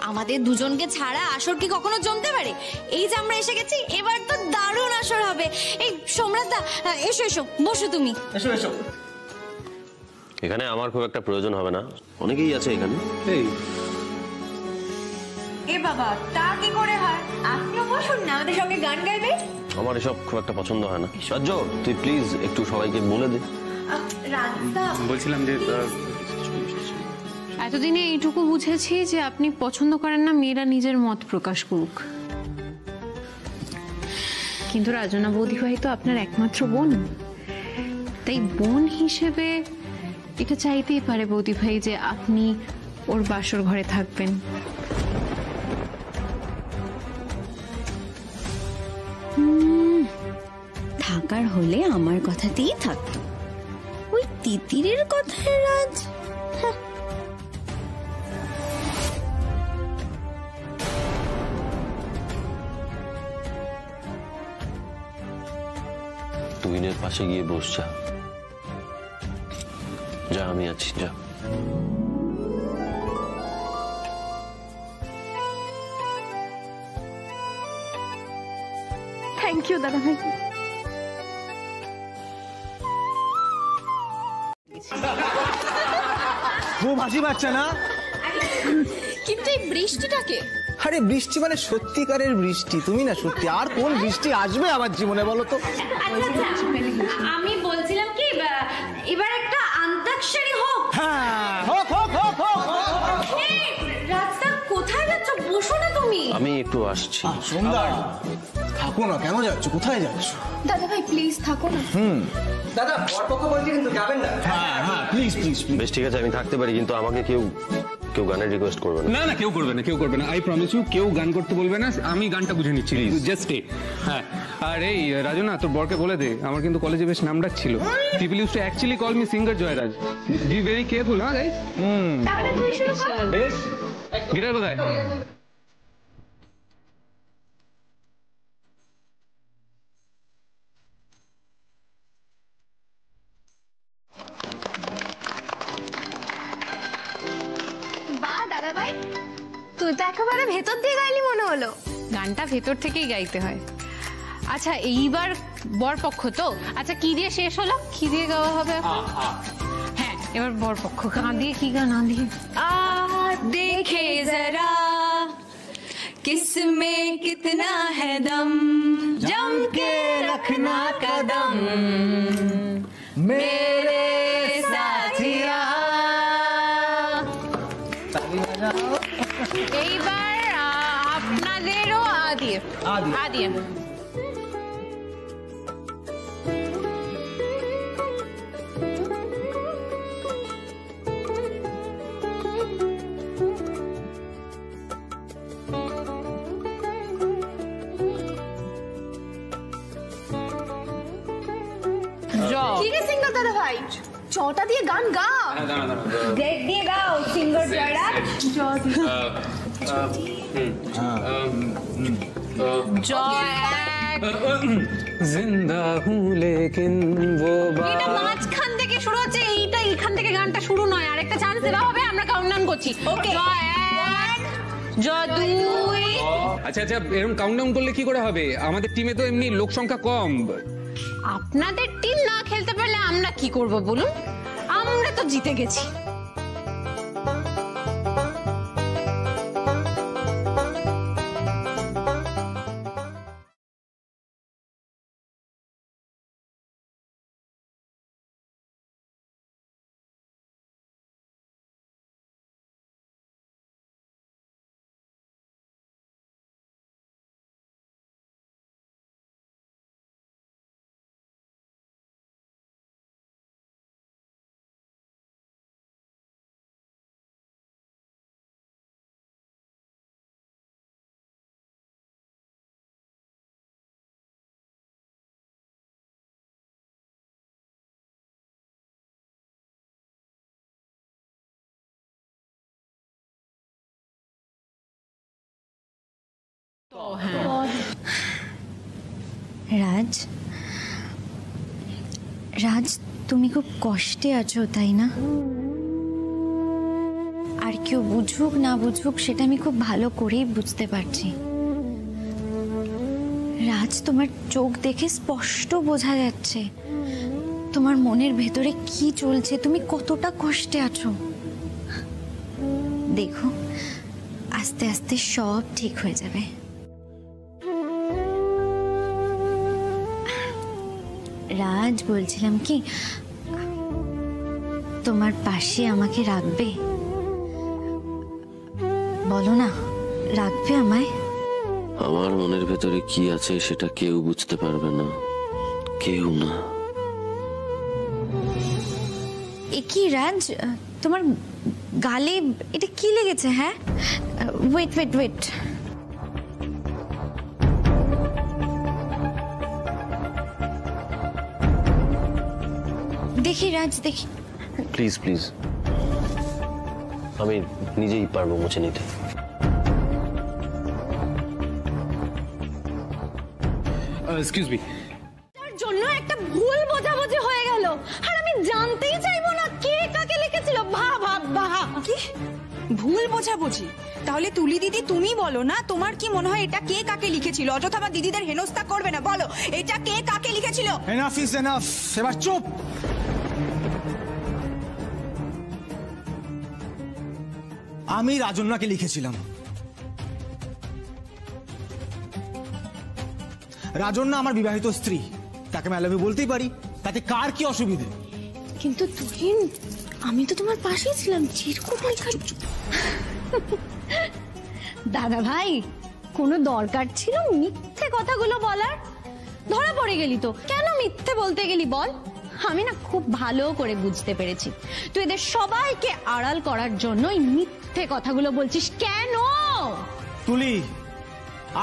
আমাদের দুজনকে ছাড়া আসর কি কখনো জমতে পারে? এই যে আমরা এসে গেছি, এবার তো দারুণ আসর হবে। এই সোমরাজ দা, এসো এসো, বসো তুমি। এসো এসো। এখানে আমার খুব একটা প্রয়োজন হবে না, অনেকেই আছে এখানে। এ বাবা, তা কি করে হয়? আপনিও বসুন না, আমাদের সঙ্গে গান গাইবে। আমার এসব খুব একটা পছন্দ হয় না। রাজ্য, তুই প্লিজ একটু সবাইকে বলে দে। বলছিলাম যে এতদিনে এইটুকু বুঝেছি যে আপনি পছন্দ করেন না মেয়েরা নিজের মত প্রকাশ করুক, কিন্তু রাজনা বৌদিভাই তো আপনার একমাত্র বোন, তাই বোন হিসেবে এটা চাইতেই পারে বৌদিভাই যে আপনি ওর বাসর ঘরে থাকবেন। থাকার হলে আমার কথাতেই থাকতো, ওই তিতিরের কথায় রাজ। তুহিনের পাশে গিয়ে বস, যা যা, আমি আছি, যা। থ্যাংক ইউ দাদা ভাই। খুব হাসি পাচ্ছে না? কিন্তু এই বৃষ্টিটাকে, আরে বৃষ্টি মানে সত্যিকারের বৃষ্টি, তুমি না সত্যি। আর কোন বৃষ্টি আসবে আমার জীবনে বলো তো? আমি বলছিলাম কি এবার একটা অন্তাক্ষরী হোক। হ্যাঁ, হোক হোক হোক হোক। রাস্তা কোথায় যাচ্ছ? বসো না তুমি। আমি একটু আসছি। সুন্দর, থাকো না, কেন যাচ্ছ? কোথায় যাচ্ছ? দাদা ভাই প্লিজ থাকো না। দাদা বরপক্ষ বলছে কিন্তু যাবেন না। হ্যাঁ হ্যাঁ প্লিজ প্লিজ। বেশ ঠিক আছে, আমি থাকতে পারি, কিন্তু আমাকে কেউ গানের রিকোয়েস্ট করবে না। না না, কেউ করবে না, কেউ করবে না। আই প্রমিস ইউ, কেউ গান করতে বলবে না। আমি গানটা বুঝে নিচ্ছি, জাস্ট স্টে। হ্যাঁ, আর এই রাজু না, তোর বরকে বলে দে, আমার কিন্তু কলেজে বেশ নাম ডাক ছিল। People use to actually call me singer Jayraj. Be very careful, হ্যাঁ গাইস। তাহলে তুই শুরু কর। বেশ, গিটার কোথায়? বাহ দাদা ভাই, তুই তো একেবারে ভেতর দিয়ে গাইলি মনে হলো। গানটা ভেতর থেকেই গাইতে হয়। আচ্ছা এইবার বরপক্ষ তো, আচ্ছা কি দিয়ে শেষ হলো? কি দিয়ে গাওয়া হবে এখন? হ্যাঁ এবার বরপক্ষ। গান দিয়ে কি গান? না দিয়ে देखे जरा किसमें कितना है दम, जम के रखना कदम मेरे साथिया। এইবার আপনাদেরও আদিয়ে আদিয়ে। কি রে সিঙ্গার দাদা ভাই, চটা দিয়ে গান গাও। দেখ দিয়ে গাও সিঙ্গার জয়রাজ। জিন্দা হুঁ লেকিন वो এটা মাঝখান থেকে শুরু হচ্ছে, এইটা এখান থেকে গানটা শুরু নয়। আরেকটা চান্স দেওয়া হবে, আমরা কাউন্টডাউন করছি। ওকে, দুই। আচ্ছা আচ্ছা, এরকম কাউন্টডাউন করলে কি করে হবে? আমাদের টিমে তো এমনি লোক সংখ্যা কম। আপনাদের টিম না খেলতে পারলে আমরা কি করব বলুন? আমরা তো জিতে গেছি। রাজ, রাজ তুমি খুব কষ্টে আছো তাই না? আর কেউ বুঝুক না বুঝুক সেটা আমি খুব ভালো করেই বুঝতে পারছি। রাজ, তোমার চোখ দেখে স্পষ্ট বোঝা যাচ্ছে তোমার মনের ভেতরে কি চলছে, তুমি কতটা কষ্টে আছো। দেখো আস্তে আস্তে সব ঠিক হয়ে যাবে। রাজ, বলছিলাম কি, তোমার পাশে আমাকে রাখবে? বলো না, রাখবে আমায়? আমার মনের ভেতরে কি আছে সেটা কেউ বুঝতে পারবে না, কেউ না। এ কি রাজ, তোমার গালে এটা কি লেগেছে? হ্যাঁ, ওয়েট ওয়েট ওয়েট, দেখি রাজ, দেখি। প্লিজ প্লিজ, আমি নিজেই পারবো মুছে নিতে। Excuse me. তার জন্য একটা ভুল বোঝাবুঝি হয়ে গেল, আর আমি জানতেই চাইবো না কে কাকে লিখেছিল। কি ভুল বোঝাবুঝি? তাহলে তুলি দিদি তুমি বলো না, তোমার কি মনে হয় এটা কে কাকে লিখেছিল? অযথা আমার দিদিদের হেনস্থা করবে না, বলো এটা কে কাকে লিখেছিল? এনাফ ইজ এনাফ, এবার চুপ। আমি রাজন্যাকে লিখেছিলাম। রাজন্যা আমার বিবাহিত স্ত্রী, তাকে আমি আই লাভ ইউ বলতেই পারি, তাতে কার কি অসুবিধে? কিন্তু তুহিন, আমি তো তোমার পাশেই ছিলাম। দাদা ভাই, কোনো দরকার ছিল মিথ্যে কথাগুলো বলার? ধরা পড়ে গেলি তো, কেন মিথ্যে বলতে গেলি বল? আমি না খুব ভালো করে বুঝতে পেরেছি তুই এদের সবাইকে আড়াল করার জন্য এই মিথ্যে কথাগুলো বলছিস। কেন? তুলি,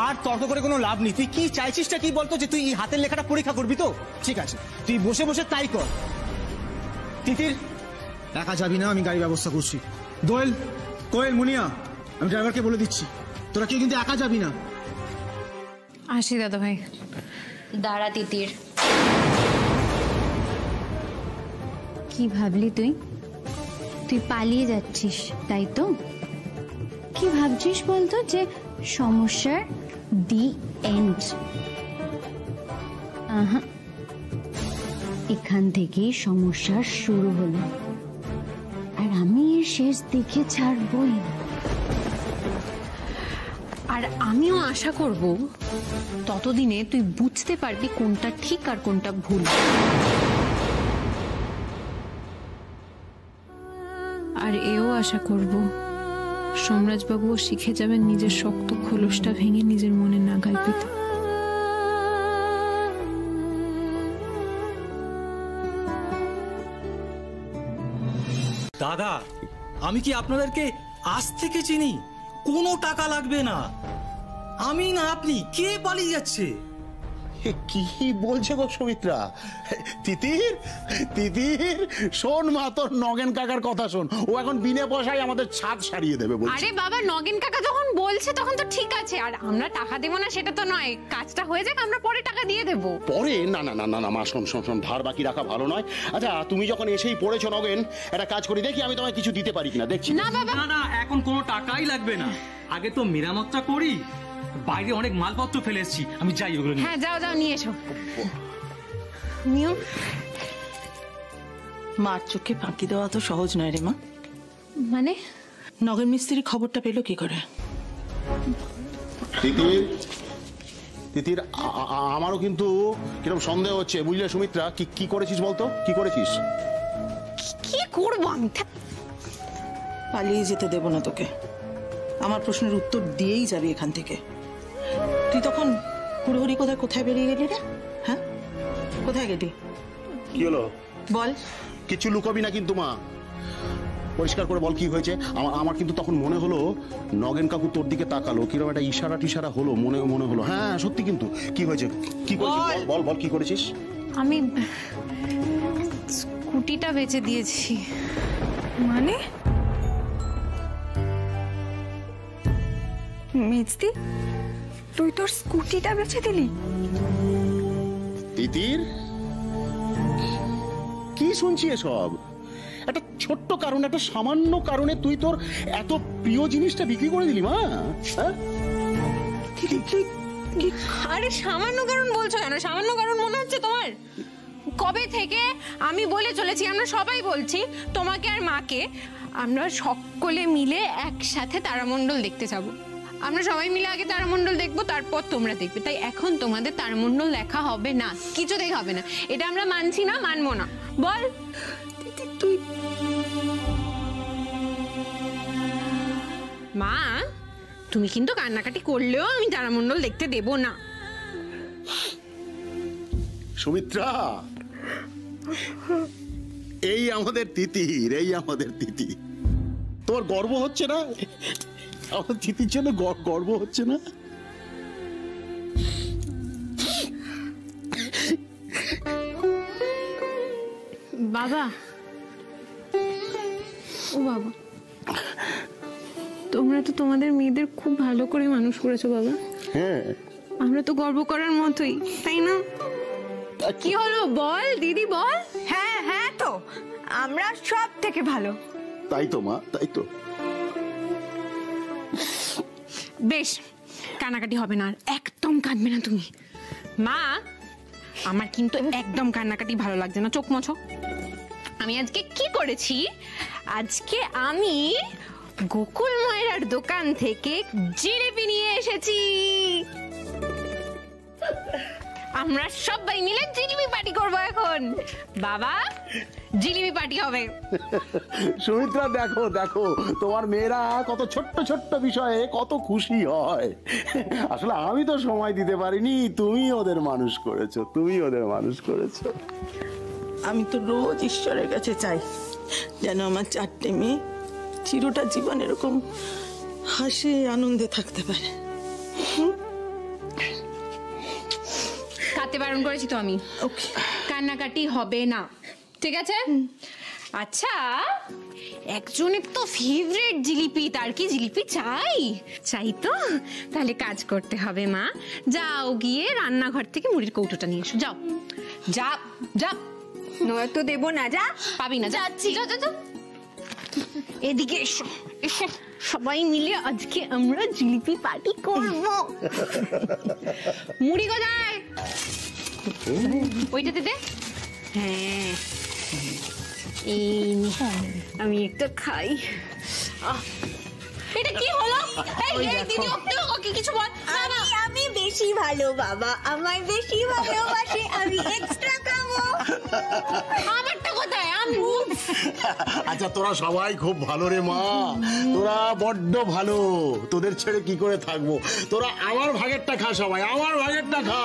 আর তর্ক করে কোনো লাভ নেই। তুই কি চাইছিসটা কি বলতো? যে তুই এই হাতের লেখাটা পরীক্ষা করবি তো? ঠিক আছে, তুই বসে বসে তাই কর। তিতির, একা যাবি না, আমি গাড়ি ব্যবস্থা করছি। দোয়েল, কোয়েল, মুনিয়া, আমি ড্রাইভারকে বলে দিচ্ছি, তোরা কেউ কিন্তু একা যাবি না। আসি দাদা ভাই। দাঁড়া তিতির, কি ভাবলি তুই? তুই পালিয়ে যাচ্ছিস তাই তো? কি ভাবছিস বলতো? যে সমস্যার দি এন্ড? এখান থেকেই সমস্যার শুরু হলো, আর আমি এর শেষ দেখে ছাড়বই না। আর আমিও আশা করব ততদিনে তুই বুঝতে পারবি কোনটা ঠিক আর কোনটা ভুল। আর এও আশা করব সোমরাজবাবুও শিখে যাবেন নিজের শক্ত খোলসটা ভেঙে নিজের মনে নাগাল পেতে। দাদা, আমি কি আপনাদেরকে আজ থেকে চিনি? কোনো টাকা লাগবে না। আমি না আপনি, কে পালিয়ে যাচ্ছে? কি বলছে গো সুমিত্রা? তিতির, তিতির শোন মা, তোর নগেন কাকার কথা শোন। ও এখন বিনা পয়সায় আমাদের ছাদ সারিয়ে দেবে বলছে। আরে বাবা, নগেন কাকা যখন বলছে তখন তো ঠিক আছে। আর আমরা টাকা দেবো না সেটা তো নয়, কাজটা হয়ে যাক, আমরা পরে টাকা দিয়ে দেবো। পরে? না না না না না মা, শোন শোন শোন, ধার বাকি রাখা ভালো নয়। আচ্ছা, তুমি যখন এসেই পড়েছো নগেন, একটা কাজ করি, দেখি আমি তোমায় কিছু দিতে পারি কিনা, দেখছি। না বাবা, না না, এখন কোনো টাকাই লাগবে না। আগে তো মেরামতটা করি। বাইরে অনেক মালপত্র ফেলে এসেছি, আমি যাই ওগুলো নিয়ে। হ্যাঁ যাও যাও, নিয়ে এসো। নিও। মার চোখে ফাঁকি দেওয়া তো সহজ নয় রে মা। মানে? নগর মিস্ত্রি খবরটা পেলো কি করে? তিতির, তিতির, আমারও কিন্তু কিরকম সন্দেহ হচ্ছে, বুঝলে সুমিত্রা? কি করেছিস বলতো, কি করেছিস? কি করবো আমি? পালিয়ে যেতে দেব না তোকে। আমার প্রশ্নের উত্তর দিয়েই যাবি এখান থেকে। তুই তখন হুড়োহুড়ি কোথায় বেরিয়ে গেলি রে? হ্যাঁ, কোথায় গেলি? কি হলো বল। কিছু লুকাবি না কিন্তু মা, পরিষ্কার করে বল কি হয়েছে। আমার কিন্তু তখন মনে হলো নগেন কাকু তোর দিকে তাকালো, কিরকম একটা ইশারা টিশারা হলো, মনে হলো। হ্যাঁ সত্যি। কিন্তু কি হয়েছে, কি করেছিস বল, বল কি করেছিস? আমি স্কুটিটা বেচে দিয়েছি। মানে? মিষ্টি, তুই তোর স্কুটিটা বেচে দিলি? তিতির, কি শুনছি এসব? একটা ছোট্ট কারণে, একটা সামান্য কারণে তুই তোর এত প্রিয় জিনিসটা বিক্রি করে দিলি মা? আরে সামান্য কারণ বলছো কেন? সামান্য কারণ মনে হচ্ছে তোমার? কবে থেকে আমি বলে চলেছি, আমরা সবাই বলছি তোমাকে আর মাকে, আমরা সকলে মিলে একসাথে তারামণ্ডল দেখতে যাবো। আমরা সবাই মিলে আগে তারামণ্ডল দেখবো, তারপর তোমরা দেখবে। তাই এখন তোমাদের তারামণ্ডল দেখা হবে না, কিছুতেই হবে না। এটা আমরা মানছি না, মানবো না। বল তুই। মা, তুমি কিন্তু কান্নাকাটি করলেও আমি তারামণ্ডল দেখতে দেব না। সুমিত্রা, এই আমাদের তিতির, এই আমাদের তিতি। তোমার গর্ব হচ্ছে না? আমার তিতির জন্য গর্ব হচ্ছে না? বাবা, ও বাবা, তোমরা তো তোমাদের মেয়েদের খুব ভালো করে মানুষ করেছো বাবা। হ্যাঁ, আমরা তো গর্ব করার মতোই, তাই না? কি হলো বল দিদি, বল। হ্যাঁ হ্যাঁ, তো আমরা সব থেকে ভালো। তাই তো মা, তাই তো। বেশ, কান্নাকাটি হবে না, আর একদম কাঁদবে না তুমি। মা, আমার কিন্তু একদম কান্নাকাটি ভালো লাগছে না, চোখ মোছো। আমি আজকে কি করেছি? আজকে আমি গোকুল ময়রার দোকান থেকে জিলিপি নিয়ে এসেছি। আমরা সবাই মিলে জিলিপি পার্টি করবো এখন। বাবা, জিলিপি পার্টি হবে। সুমিত্রা, দেখো দেখো তোমার মেয়েরা কত ছোট্ট ছোট্ট বিষয়ে কত খুশি হয়। আসলে আমি তো সময় দিতে পারিনি, তুমি ওদের মানুষ করেছো, তুমি ওদের মানুষ করেছো। আমি তো রোজ ঈশ্বরের কাছে চাই যেন আমার চারটে মেয়ে চিরটা জীবন এরকম হাসি আনন্দে থাকতে পারে। খাতে বারণ করেছি তো আমি, কান্নাকাটি হবে না, ঠিক আছে? আচ্ছা, একজনের তো ফেভারিট জিলিপি, তার কি জিলিপি চাই? চাই তো, তাহলে কাজ করতে হবে মা। যাও গিয়ে রান্নাঘর থেকে মুড়ির কৌটোটা নিয়ে এসো, যাও। যা যা, নয়তো দেবো না। যা, পাবি না। যাচ্ছি, যা যা যা। এদিকে এসো এসো, সবাই মিলে আজকে আমরা জিলিপি পার্টি করব। মুড়ি কোথায়? ওইটাতে দে। হ্যাঁ, এই আমি একটু খাই। এটা কি হলো? দিদি, ওকে কিছু বল। আমি বেশি ভালো বাবা, আমায় বেশি ভালোবাসে, আমি এক্সট্রা খাবো। আমারটা কোথায়? আমি আচ্ছা, তোরা সবাই খুব ভালো রে মা, তোরা বড্ড ভালো। তোদের ছেড়ে কি করে থাকবো? তোরা আমার ভাগেরটা খা, সবাই আমার ভাগেরটা খা।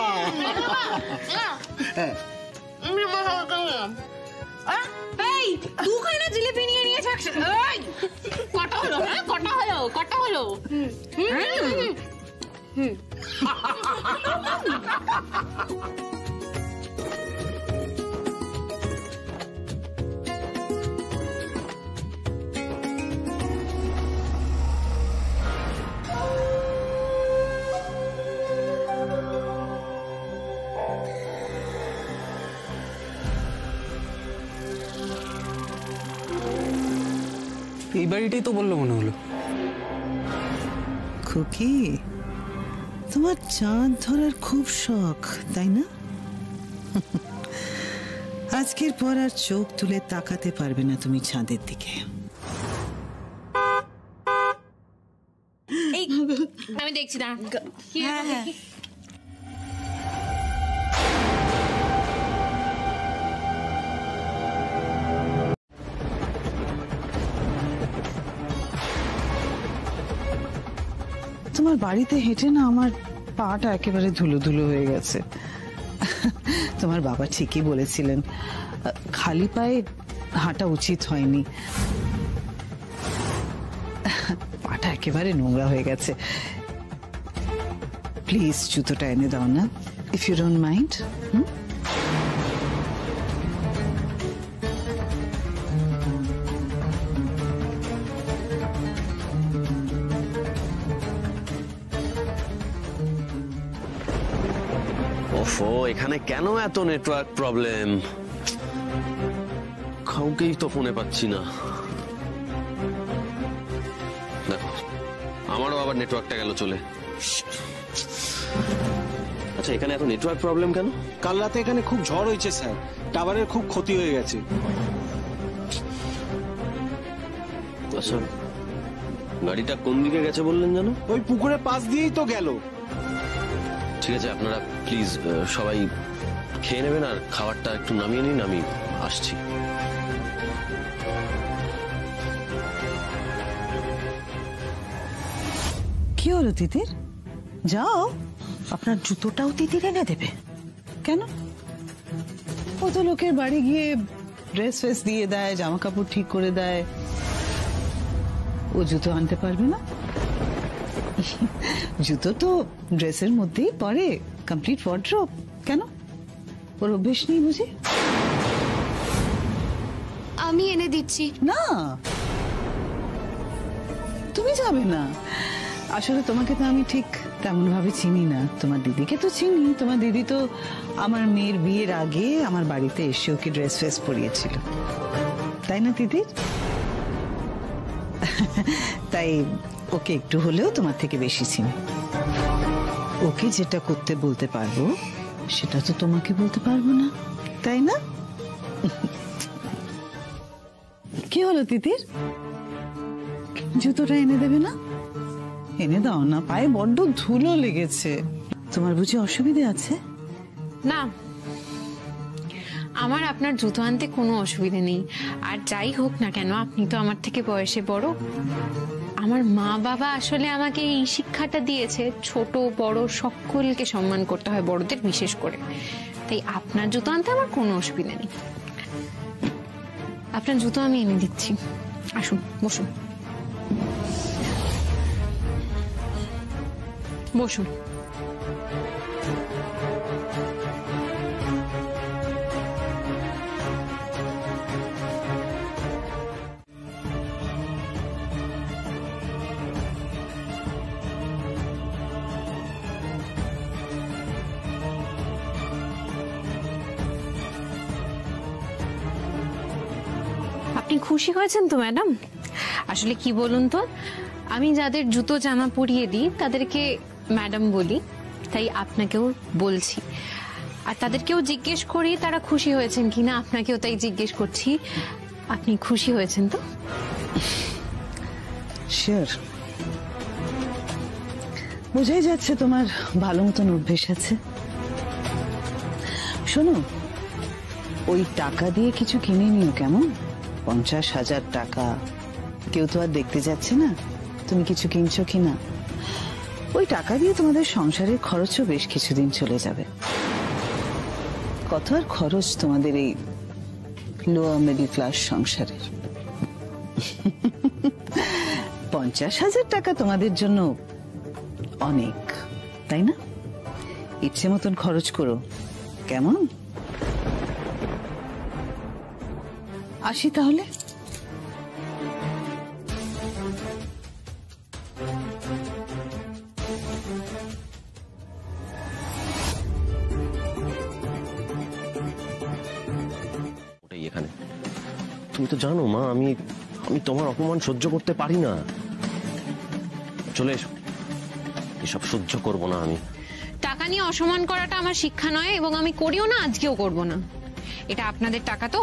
এই, দুখানা জিলিপি নিয়ে নিয়েছে। কটা হলো? হ্যাঁ, কটা হলো? কটা হলো? এই বাড়িটাই তো বললো মনে হলো। খুকি, তোমার চাঁদ ধরার খুব শখ, তাই না? আজকের পর আর চোখ তুলে তাকাতে পারবে না তুমি চাঁদের দিকে। আমি দেখছি না। হ্যাঁ, তোমার বাড়িতে হেঁটে না আমার পাটা একেবারে ধুলো ধুলো হয়ে গেছে। তোমার বাবা ঠিকই বলেছিলেন, খালি পায়ে হাঁটা উচিত হয়নি। পাটা একেবারে নোংরা হয়ে গেছে। প্লিজ জুতোটা এনে দাও না, ইফ ইউ ডোন্ট মাইন্ড। ওফো, এখানে কেন এত নেটওয়ার্ক প্রবলেম? কাউকেই তো ফোনে পাচ্ছি না। দেখো, আমারও আবার নেটওয়ার্কটা গেল চলে। আচ্ছা, এখানে এত নেটওয়ার্ক প্রবলেম কেন? কাল রাতে এখানে খুব ঝড় হয়েছে স্যার, টাওয়ারের খুব ক্ষতি হয়ে গেছে। আচ্ছা, গাড়িটা কোন দিকে গেছে বললেন জানো? ওই পুকুরের পাশ দিয়েই তো গেল। ঠিক আছে, আপনারা প্লিজ সবাই খেয়ে নেবেন আর খাবারটা একটু নামিয়ে নিন, আমি আসছি। কি হলো তিতির? যাও, আপনার জুতোটাও তিতির এনে দেবে। কেন? ও তো লোকের বাড়ি গিয়ে ড্রেস ফ্রেস দিয়ে দেয়, জামা কাপড় ঠিক করে দেয়। ও জুতো আনতে পারবে না? জুতো তো ড্রেসের মধ্যেই পরে, কমপ্লিট ওয়ার্ড্রোব। কেন, ওর অভ্যেস নেই বুঝি? আমি এনে দিচ্ছি। না, তুমি যাবে না। আসলে তোমাকে তো আমি ঠিক তেমন ভাবে চিনি না। তোমার দিদিকে তো চিনি। তোমার দিদি তো আমার মেয়ের বিয়ের আগে আমার বাড়িতে এসে ওকে ড্রেস ফ্রেস পরিয়েছিল, তাই না দিদি? তাই ওকে একটু হলেও তোমার থেকে বেশি চিনি। ওকে যেটা করতে বলতে পারবো সেটা তো তোমাকে বলতে পারবো না, তাই না? কি হলো তিতির? জুতোটা এনে দেবে না? এনে দাও না, পায়ে বড্ড ধুলো লেগেছে। তোমার বুঝি অসুবিধে আছে? না, আমার আপনার জুতো আনতে কোনো অসুবিধা নেই। আর যাই হোক না কেন, আপনি তো আমার থেকে বয়সে বড়। আমার মা বাবা আসলে আমাকে এই শিক্ষাটা দিয়েছে, ছোট বড় সকলকে সম্মান করতে হয়, বড়দের বিশেষ করে। তাই আপনার জুতো আনতে আমার কোনো অসুবিধা নেই। আপনার জুতো আমি এনে দিচ্ছি, আসুন বসুন বসুন। আপনি খুশি হয়েছেন তো ম্যাডাম? আসলে কি বলুন তো, আমি যাদের জুতো জামা পরিয়ে দিই তাদেরকে ম্যাডাম বলি, তাই আপনাকেও বলছি। আর তাদেরকেও জিজ্ঞেস করি তারা খুশি হয়েছেন কিনা, আপনাকেও তাই জিজ্ঞেস করছি। আপনি খুশি হয়েছেন তো? শিওর। বোঝাই যাচ্ছে তোমার ভালো মতন অভ্যেস আছে। শোনো, ওই টাকা দিয়ে কিছু কিনে নিও কেমন? 50,000 টাকা, কেউ তো আর দেখতে যাচ্ছে না তুমি কিছু কিনছো কিনা। ওই টাকা দিয়ে তোমাদের সংসারের খরচও বেশ কিছুদিন চলে যাবে। কত আর খরচ তোমাদের এই লোয়ার মিডল ক্লাস সংসারের। 50,000 টাকা তোমাদের জন্য অনেক, তাই না? ইচ্ছে মতন খরচ করো কেমন? আসি তাহলে। এখানে তুমি তো জানো মা, আমি তোমার অপমান সহ্য করতে পারি না। চলে এসো, এসব সহ্য করব না আমি। টাকা নিয়ে অসম্মান করাটা আমার শিক্ষা নয়, এবং আমি করিও না, আজকেও করব না। এটা আপনাদের টাকা, তো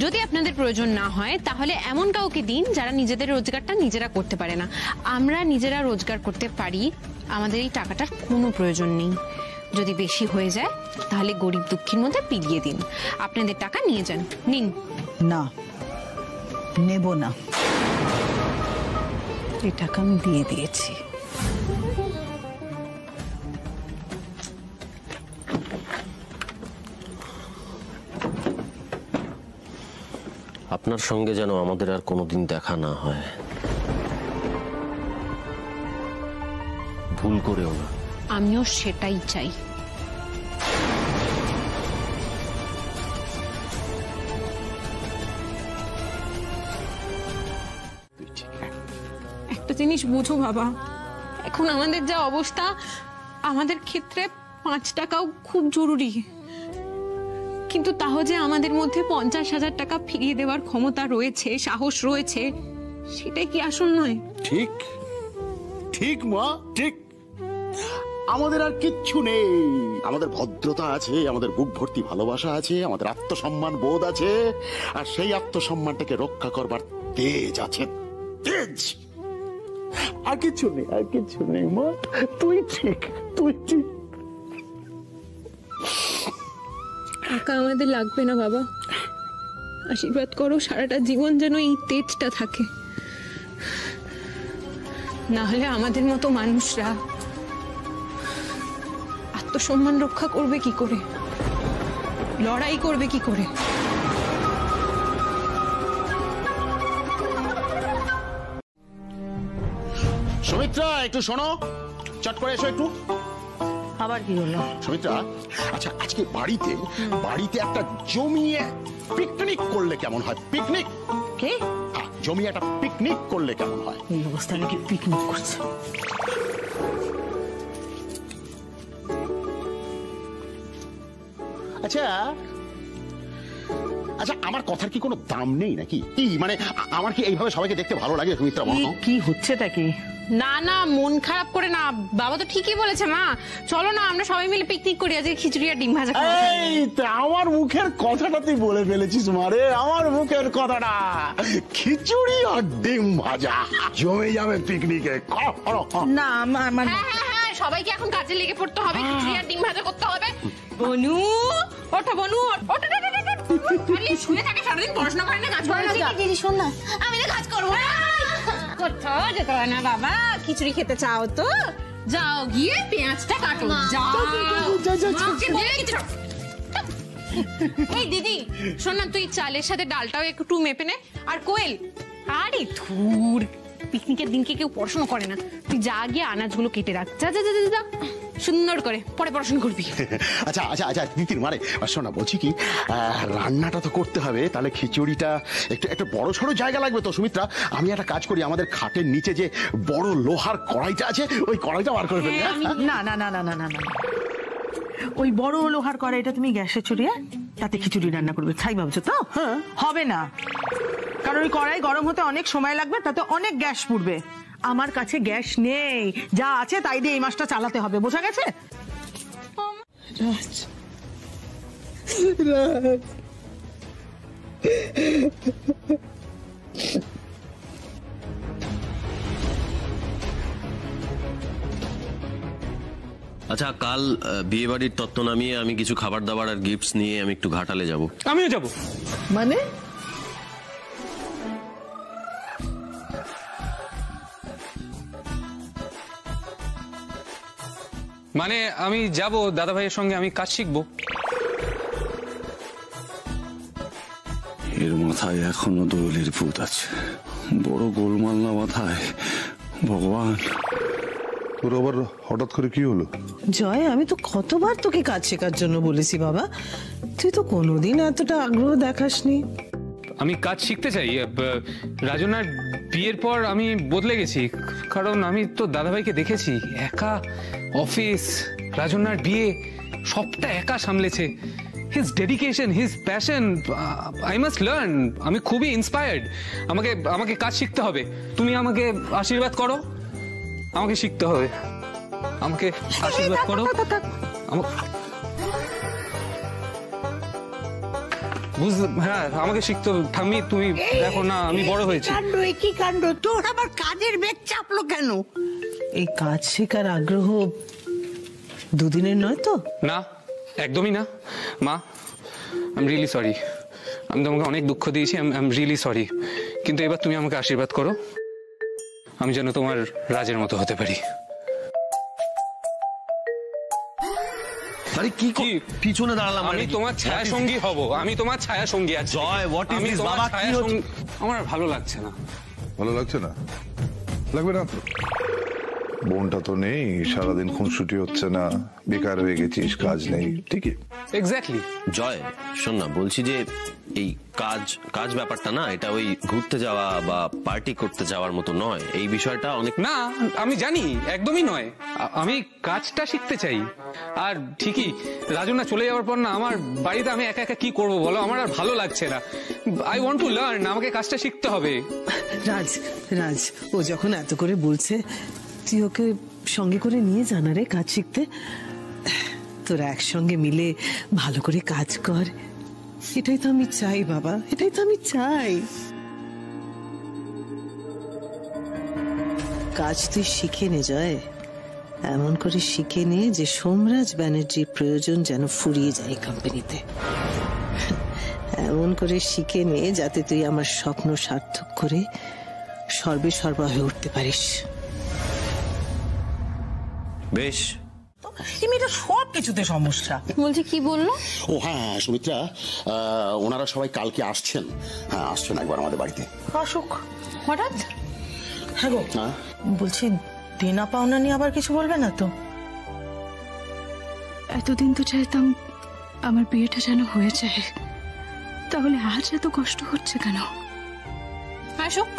যদি আপনাদের প্রয়োজন না হয় তাহলে এমন কাউকে দিন যারা নিজেদের রোজগারটা নিজেরা করতে পারে না। আমরা নিজেরা রোজগার করতে পারি, আমাদের এই টাকাটার কোনো প্রয়োজন নেই। যদি বেশি হয়ে যায় তাহলে গরিব দুঃখীর মধ্যে বিলিয়ে দিন। আপনাদের টাকা নিয়ে যান, নিন। না, নেব না। এই টাকা আমি দিয়ে দিয়েছি। আপনার সঙ্গে যেন আমাদের আর কোনোদিন দেখা না হয়, ভুল করেও না। আমিও সেটাই চাই। একটা জিনিস বুঝো বাবা, এখন আমাদের যা অবস্থা, আমাদের ক্ষেত্রে 5 টাকাও খুব জরুরি। কিন্তু তাও যে আমাদের মধ্যে 50,000 টাকা ফিরিয়ে দেওয়ার ক্ষমতা রয়েছে, সাহস রয়েছে, সেটাই কি আসল নয়? ঠিক ঠিক মা, ঠিক। আমাদের আর কিচ্ছু নেই। আমাদের ভদ্রতা আছে, আমাদের বুক ভর্তি ভালোবাসা আছে, আমাদের আত্মসম্মান বোধ আছে, আর সেই আত্মসম্মানটাকে রক্ষা করবার তেজ আছে, তেজ। আর কিছু নেই, আর কিছু নেই মা। তুই ঠিক, তুই ঠিক। টাকা আমাদের লাগবে না বাবা, আশীর্বাদ করো সারাটা জীবন যেন এই তেজটা থাকে। না হলে আমাদের মতো মানুষরা আত্মসম্মান রক্ষা করবে কি করে, লড়াই করবে কি করে? সুমিত্রা, একটু শোনো, চট করে এসো একটু। আবার কি হলো? সুমিত্রা, আচ্ছা আজকে বাড়িতে একটা জমিয়ে পিকনিক করলে কেমন হয়? পিকনিক কে? জমিয়ে একটা পিকনিক করলে কেমন হয়? এই অবস্থায় নাকি পিকনিক করছে? আচ্ছা আচ্ছা আমার কথার কি কোনো দাম নেই নাকি? কি মানে আমার কি এইভাবে সবাইকে দেখতে ভালো লাগে সুমিত্রা? কি হচ্ছেটা কি? না না, মন খারাপ করে না, বাবা তো ঠিকই বলেছে মা। চলো না আমরা সবাই মিলে পিকনিক করি, আজকে খিচুড়ি আর ডিম ভাজা খাবো। এই তো আমার মুখের কথাটা তুই বলে ফেলেছিস মারে, আমার মুখের কথাটা। খিচুড়ি আর ডিম ভাজা জমে যাবে পিকনিকে। না মানে হ্যাঁ, সবাইকে এখন কাজে লেগে পড়তে হবে, খিচুড়ি আর ডিম ভাজা করতে হবে। বনু ওঠো, বনু ওঠো, শুনে থাকে সারাদিন, পড়াশোনা করে না, কাজ করে না। দিদি শোন না, আমি তো কাজ করবো। কোথাও যেতে হয় না বাবা, খিচুড়ি খেতে চাও তো যাও, গিয়ে পেঁয়াজটা কাটো। এই দিদি শোন না, তুই চালের সাথে ডালটাও একটু মেপে নে। আর কোয়েল, আরে ধুর, পিকনিকের দিনকে কেউ পড়াশোনা করে না, তুই যা গিয়ে আনাজগুলো কেটে রাখ। যা যা যা যা, সুন্দর করে, পরে পড়াশোনা করবি। আচ্ছা আচ্ছা আচ্ছা তিতির মারে, শোনা বলছি কি, রান্নাটা তো করতে হবে, তাহলে খিচুড়িটা একটু বড় সড়ো জায়গা লাগবে তো সুমিত্রা। আমি একটা কাজ করি, আমাদের খাটের নিচে যে বড় লোহার কড়াইটা আছে, ওই কড়াইটা বার করে ফেলি। না না না না না না না, ওই বড় লোহার কড়াইটা তুমি গ্যাসে চড়িয়ে তাতে খিচুড়ি রান্না করবে ছাই ভাবছো তো? হবে না, কারণ ওই কড়াই গরম হতে অনেক সময় লাগবে, তাতে অনেক গ্যাস পুড়বে। আমার কাছে গ্যাস নেই, যা আছে তাই দিয়ে এই মাসটা চালাতে হবে, বোঝা গেছে? রাজ, আচ্ছা, কাল বিয়ে বাড়ির তত্ত্ব নামিয়ে আমি কিছু খাবার দাবার আর গিফটস নিয়ে আমি একটু ঘাটালে যাব। আমিও যাব। মানে মানে আমি যাব দাদা ভাইয়ের সঙ্গে, আমি কাজ শিখবো। এর মাথায় এখনো দোয়েলের ভূত আছে, বড় গোলমাল না মাথায়, ভগবান। তোর আবার হঠাৎ করে কি হলো? জয়, আমি তো কতবার তোকে কাজ শেখার জন্য বলেছি বাবা, তুই তো কোনোদিন এতটা আগ্রহ দেখাসনি। আমি কাজ শিখতে চাই। রাজনার বিয়ের পর আমি বদলে গেছি, কারণ আমি তো দাদাভাইকে দেখেছি একা অফিস, রাজনার বিয়ে, সবটা একা সামলেছে। His dedication, his passion, I must learn. আমি খুবই ইন্সপায়ার্ড। আমাকে কাজ শিখতে হবে। তুমি আমাকে আশীর্বাদ করো, আমাকে শিখতে হবে। আমাকে আশীর্বাদ করো। হ্যাঁ, আমাকে শিখতে হবে। ঠাম্মি তুমি দেখো না, আমি বড় হয়েছি। কি কাণ্ড, তোর আবার কাজের বেগ চাপলো কেন? এই কাজ শেখার আগ্রহ দুদিনের নয় তো? না, একদমই না মা, আই এম রিয়েলি সরি। আমি তোমাকে অনেক দুঃখ দিয়েছি, আই এম রিয়েলি সরি। কিন্তু এবার তুমি আমাকে আশীর্বাদ করো, আমি যেন তোমার রাজের মতো হতে পারি। আরে কি পিছনে দাঁড়ালাম? আমি তোমার ছায়া সঙ্গী হব, আমি তোমার ছায়া সঙ্গী আছি। জয়, হোয়াট ইজ দিস বাবা? কি হচ্ছে? আমার ভালো লাগছে না। ভালো লাগছে না? লাগবে না তো, বোনটা তো নেই, সারাদিন খুনসুটি হচ্ছে না, বেকার হয়ে গেছিস, কাজ নেই, ঠিকই। এক্স্যাক্টলি। জয় শোন না, বলছি যে এই কাজ ব্যাপারটা না, এটা ওই ঘুরতে যাওয়া বা পার্টি করতে যাওয়ার মতো নয়। এই বিষয়টা অনেক না, আমি জানি একদমই নয়। আমি কাজটা শিখতে চাই। আর ঠিকই, রাজনা চলে যাওয়ার পর না, আমার বাড়িতে আমি একা একা কি করবো বলো, আমার আর ভালো লাগছে না। আই ওয়ান্ট টু লার্ন, আমাকে কাজটা শিখতে হবে। রাজ, ও যখন এত করে বলছে, তুই ওকে সঙ্গে করে নিয়ে জানা রে কাজ শিখতে। তোরা একসঙ্গে মিলে ভালো করে কাজ কর, এটাই তো আমি চাই বাবা, এটাই তো আমি চাই। কাজ তুই শিখে নে জয়, এমন করে শিখে নে যে সোমরাজ ব্যানার্জির প্রয়োজন যেন ফুরিয়ে যায় কোম্পানিতে। এমন করে শিখে নে যাতে তুই আমার স্বপ্ন সার্থক করে সর্বে সর্বা হয়ে উঠতে পারিস। বেশ, এই মেয়েটা সব কিছুতে সমস্যা। বলছি কি বললো? ও হ্যাঁ সুমিত্রা, ওনারা সবাই কালকে আসছেন। হ্যাঁ আসছেন একবার আমাদের বাড়িতে। অসুখ হঠাৎ? হ্যাঁ গো, বলছি দেনা পাওনা নিয়ে আবার কিছু বলবে না তো? এতদিন তো চাইতাম আমার বিয়েটা যেন হয়ে যায়, তাহলে আজ এত কষ্ট হচ্ছে কেন? আসুক,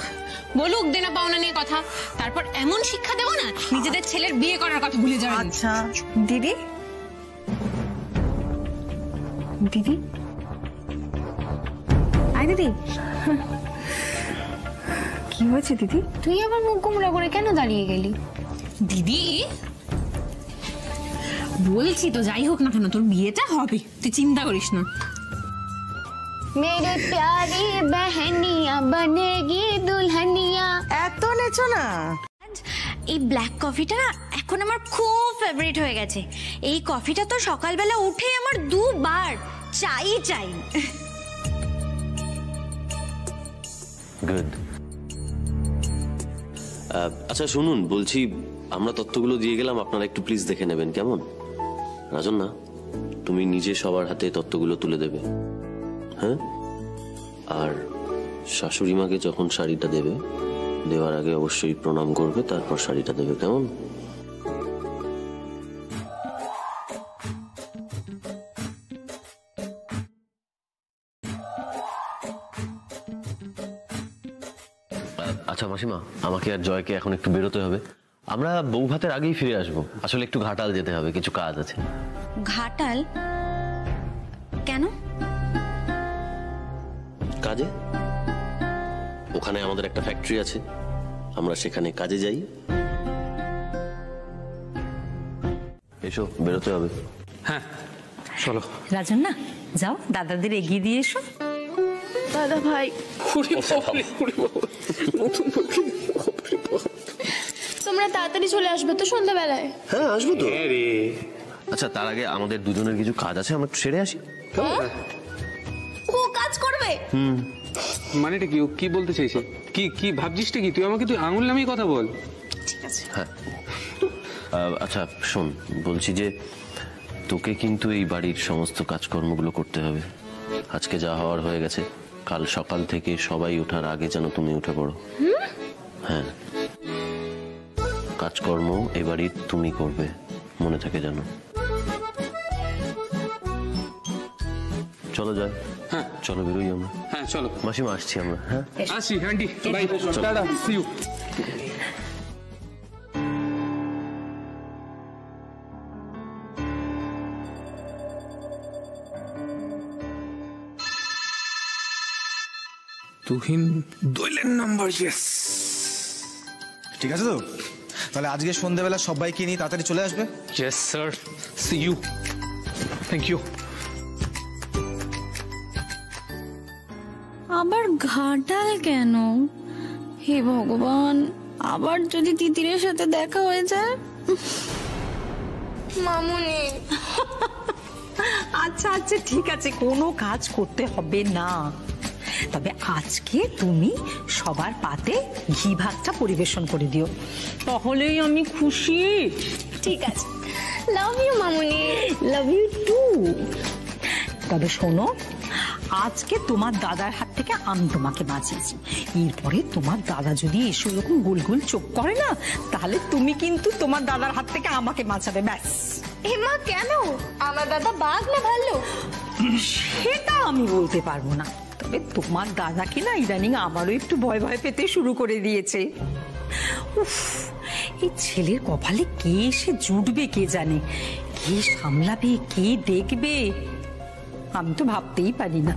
বলুক দেনা পাওনা নিয়ে কথা, তারপর এমন শিক্ষা দেবো না নিজেদের ছেলের বিয়ে করার কথা ভুলে যাবে। আচ্ছা দিদি, দিদি আয় দিদি। কি হয়েছে দিদি? তুই আবার মুখ গোমরা করে কেন দাঁড়িয়ে গেলি? দিদি বলছি তো যাই হোক না কেন তোর বিয়েটা হবে, তুই চিন্তা করিস না। মেরে প্যারি বহনিয়া বনেগি দুলহনিয়া। এত নেচো না। এই ব্ল্যাক কফিটা না এখন আমার খুব ফেভারিট হয়ে গেছে। এই কফিটা তো সকালবেলা উঠে আমার দুবার চাই চাই। গুড। আচ্ছা শুনুন, বলছি আমরা তথ্যগুলো দিয়ে গেলাম, আপনারা একটু প্লিজ দেখে নেবেন, কেমন? রাজন না, তুমি নিজে সবার হাতে তথ্যগুলো তুলে দেবে, হ্যাঁ? আর শাশুড়ি মাকে যখন শাড়িটা দেবে, দেওয়ার আগে অবশ্যই প্রণাম করবে, তারপর শাড়িটা দেবে, কেমন? আচ্ছা মাসিমা, আমাকে আর জয়কে এখন একটু বেরোতে হবে, আমরা বউ ভাতের আগেই ফিরে আসবো। আসলে একটু ঘাটাল যেতে হবে, কিছু কাজ আছে। ঘাটাল কেন? কাজে? ওখানে আমাদের একটা ফ্যাক্টরি আছে, আমরা সেখানে কাজে যাই। এসো, বেরোতে হবে। হ্যাঁ চলো। রাজন না, যাও দাদাদের এগিয়ে দিয়ে এসো। দাদা ভাই, তোমরা তাড়াতাড়ি চলে আসবে তো সন্ধ্যাবেলায়? হ্যাঁ আসবো তো। আচ্ছা তার আগে আমাদের দুজনের কিছু কাজ আছে, আমরা একটু সেরে আসি। ও কাজ করবে? মানেটা কি? ও কি বলতে চাইছে? কি কি ভাবছিসটা কি তুই? আমাকে তুই আঙুল নামিয়ে কথা বল। ঠিক আছে। হ্যাঁ আচ্ছা শোন, বলছি যে তোকে কিন্তু এই বাড়ির সমস্ত কাজকর্মগুলো করতে হবে। আজকে যা হওয়ার হয়ে গেছে, কাল সকাল থেকে সবাই ওঠার আগে যেন তুমি উঠে পড়ো। হ্যাঁ, কাজকর্ম এই বাড়ির তুমি করবে, মনে থাকে জানো। চলো যাই। হ্যাঁ চলো বেরোই আমরা। হ্যাঁ চলো। মাসিমা আসছি আমরা। হ্যাঁ আসি aunty, bye, tata, see you. Tuhin দোয়েলের নাম্বার। ইয়েস, ঠিক আছে তো। তাহলে আজকে সন্ধ্যাবেলা সবাইকে নিয়ে তাড়াতাড়ি চলে আসবে। Yes sir, see you. Thank you. আবার ঘাটাল কেন? হে ভগবান, আবার যদি তিতিরের সাথে দেখা হয়ে যায়। মামুনি। আচ্ছা আচ্ছা ঠিক আছে, কোনো কাজ করতে হবে না। তবে আজকে তুমি সবার পাতে ঘি ভাতটা পরিবেশন করে দিও, তাহলেই আমি খুশি। ঠিক আছে, লাভ ইউ মামুনি। Love you too. তবে শোনো, আজকে তোমার দাদার হাত থেকে আমি তোমাকে বাঁচিয়েছি। এরপরে তোমার দাদা যদি এসে এরকম গোল গোল চোখ করে না, তাহলে তুমি কিন্তু তোমার দাদার হাত থেকে আমাকে বাঁচাবে, ব্যাস। মা কেন? আমার দাদা বাঘ না ভাল্লুক? সেটা আমি বলতে পারবো না, তবে তোমার দাদাকে না ইদানিং আমারও একটু ভয় ভয় পেতে শুরু করে দিয়েছে। উফ, এই ছেলের কপালে কে এসে জুটবে কে জানে, কে সামলাবে, কে দেখবে, আমি তো ভাবতেই পারি না।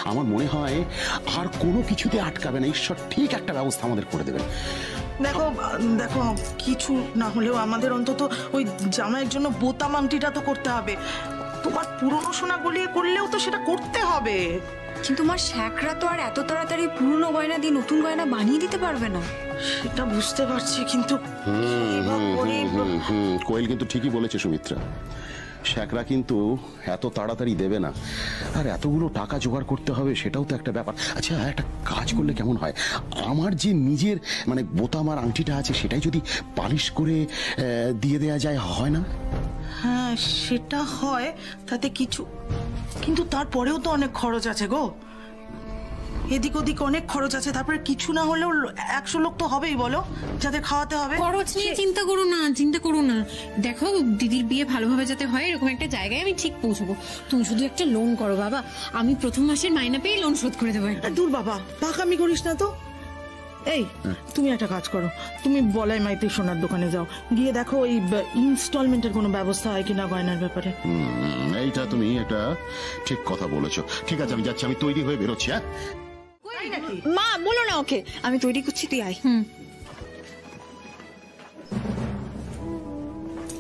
আমার মনে হয় আর কোনো কিছুতে আটকাবে না, ঈশ্বর ঠিক একটা ব্যবস্থা আমাদের করে দেবেন। দেখো দেখো, কিছু না হলেও আমাদের অন্তত ওই জামাইয়ের জন্য বোতাম আংটিটা তো করতে হবে। তোমার পুরনো সোনা গলিয়ে করলেও তো সেটা করতে হবে। কিন্তু আমার শ্যাকরা তো আর এত তাড়াতাড়ি পুরনো গয়না দিয়ে নতুন গয়না বানিয়ে দিতে পারবে না। সেটা বুঝতে পারছি, কিন্তু কোয়েল কিন্তু ঠিকই বলেছে সুমিত্রা, শ্যাকরা কিন্তু এত তাড়াতাড়ি দেবে না, আর এতগুলো টাকা জোগাড় করতে হবে, সেটাও তো একটা ব্যাপার। আচ্ছা একটা কাজ করলে কেমন হয়, আমার যে নিজের মানে বোতাম আর আংটিটা আছে সেটাই যদি পালিশ করে দিয়ে দেয়া যায়, হয় না? হ্যাঁ সেটা হয়, তাতে কিছু, কিন্তু তারপরেও তো অনেক খরচ আছে গো, এদিক ওদিক অনেক খরচ আছে। তারপরে কিছু না হলেও 100 লোক তো হবেই, বলো, যাদের খাওয়াতে হবে। খরচ নিয়ে চিন্তা করো না, চিন্তা করো না। দেখো দিদির বিয়ে ভালোভাবে যাতে হয়, এরকম একটা জায়গায় আমি ঠিক পৌঁছবো। তুমি শুধু একটা লোন করো বাবা, আমি প্রথম মাসের মাইনা পেয়ে লোন শোধ করে দেবো। দূর বাবা, পাকামি করিস না তো। এই তুমি একটা কাজ করো, তুমি বলাই মাইতি সোনার দোকানে যাও, গিয়ে দেখো ওই ইনস্টলমেন্টের কোনো ব্যবস্থা হয় কিনা গয়নার ব্যাপারে। এইটা তুমি একটা ঠিক কথা বলেছো। ঠিক আছে, আমি যাচ্ছি, আমি তৈরি হয়ে বেরোচ্ছি। হ্যাঁ মা বলো না ওকে, আমি তৈরি করছি, তুই আয়।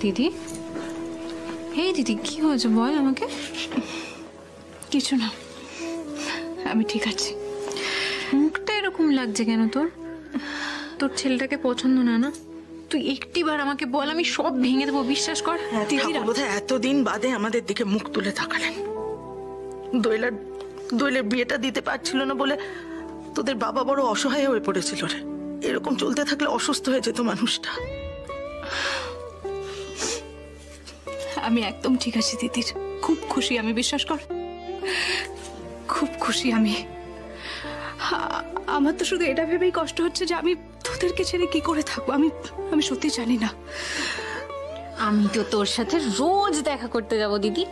দিদি, এই দিদি কি হয়েছে বল আমাকে। কিছু না, আমি ঠিক আছি। মুখটা এরকম লাগছে কেন তোর? তোর ছেলেটাকে পছন্দ না না? তুই একটিবার আমাকে বল, আমি সব ভেঙে দেবো, বিশ্বাস কর। বোধহয় এতদিন বাদে আমাদের দিকে মুখ তুলে তাকালেন। দোয়েলের বিয়েটা দিতে পারছিল না বলে তোদের বাবা বড় অসহায় হয়ে পড়েছিল রে। এরকম চলতে থাকলে অসুস্থ হয়ে যেত মানুষটা। আমি একদম ঠিক আছি দিদির, খুব খুশি আমি, বিশ্বাস কর, খুব খুশি আমি। আমার তো শুধু এটা ভেবেই কষ্ট হচ্ছে যে আমি তোদেরকে ছেড়ে কি করে থাকবো। আমি সত্যি জানি না। আমি তো তোর সাথে রোজ দেখা করতে যাব দিদি,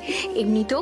এমনিতেও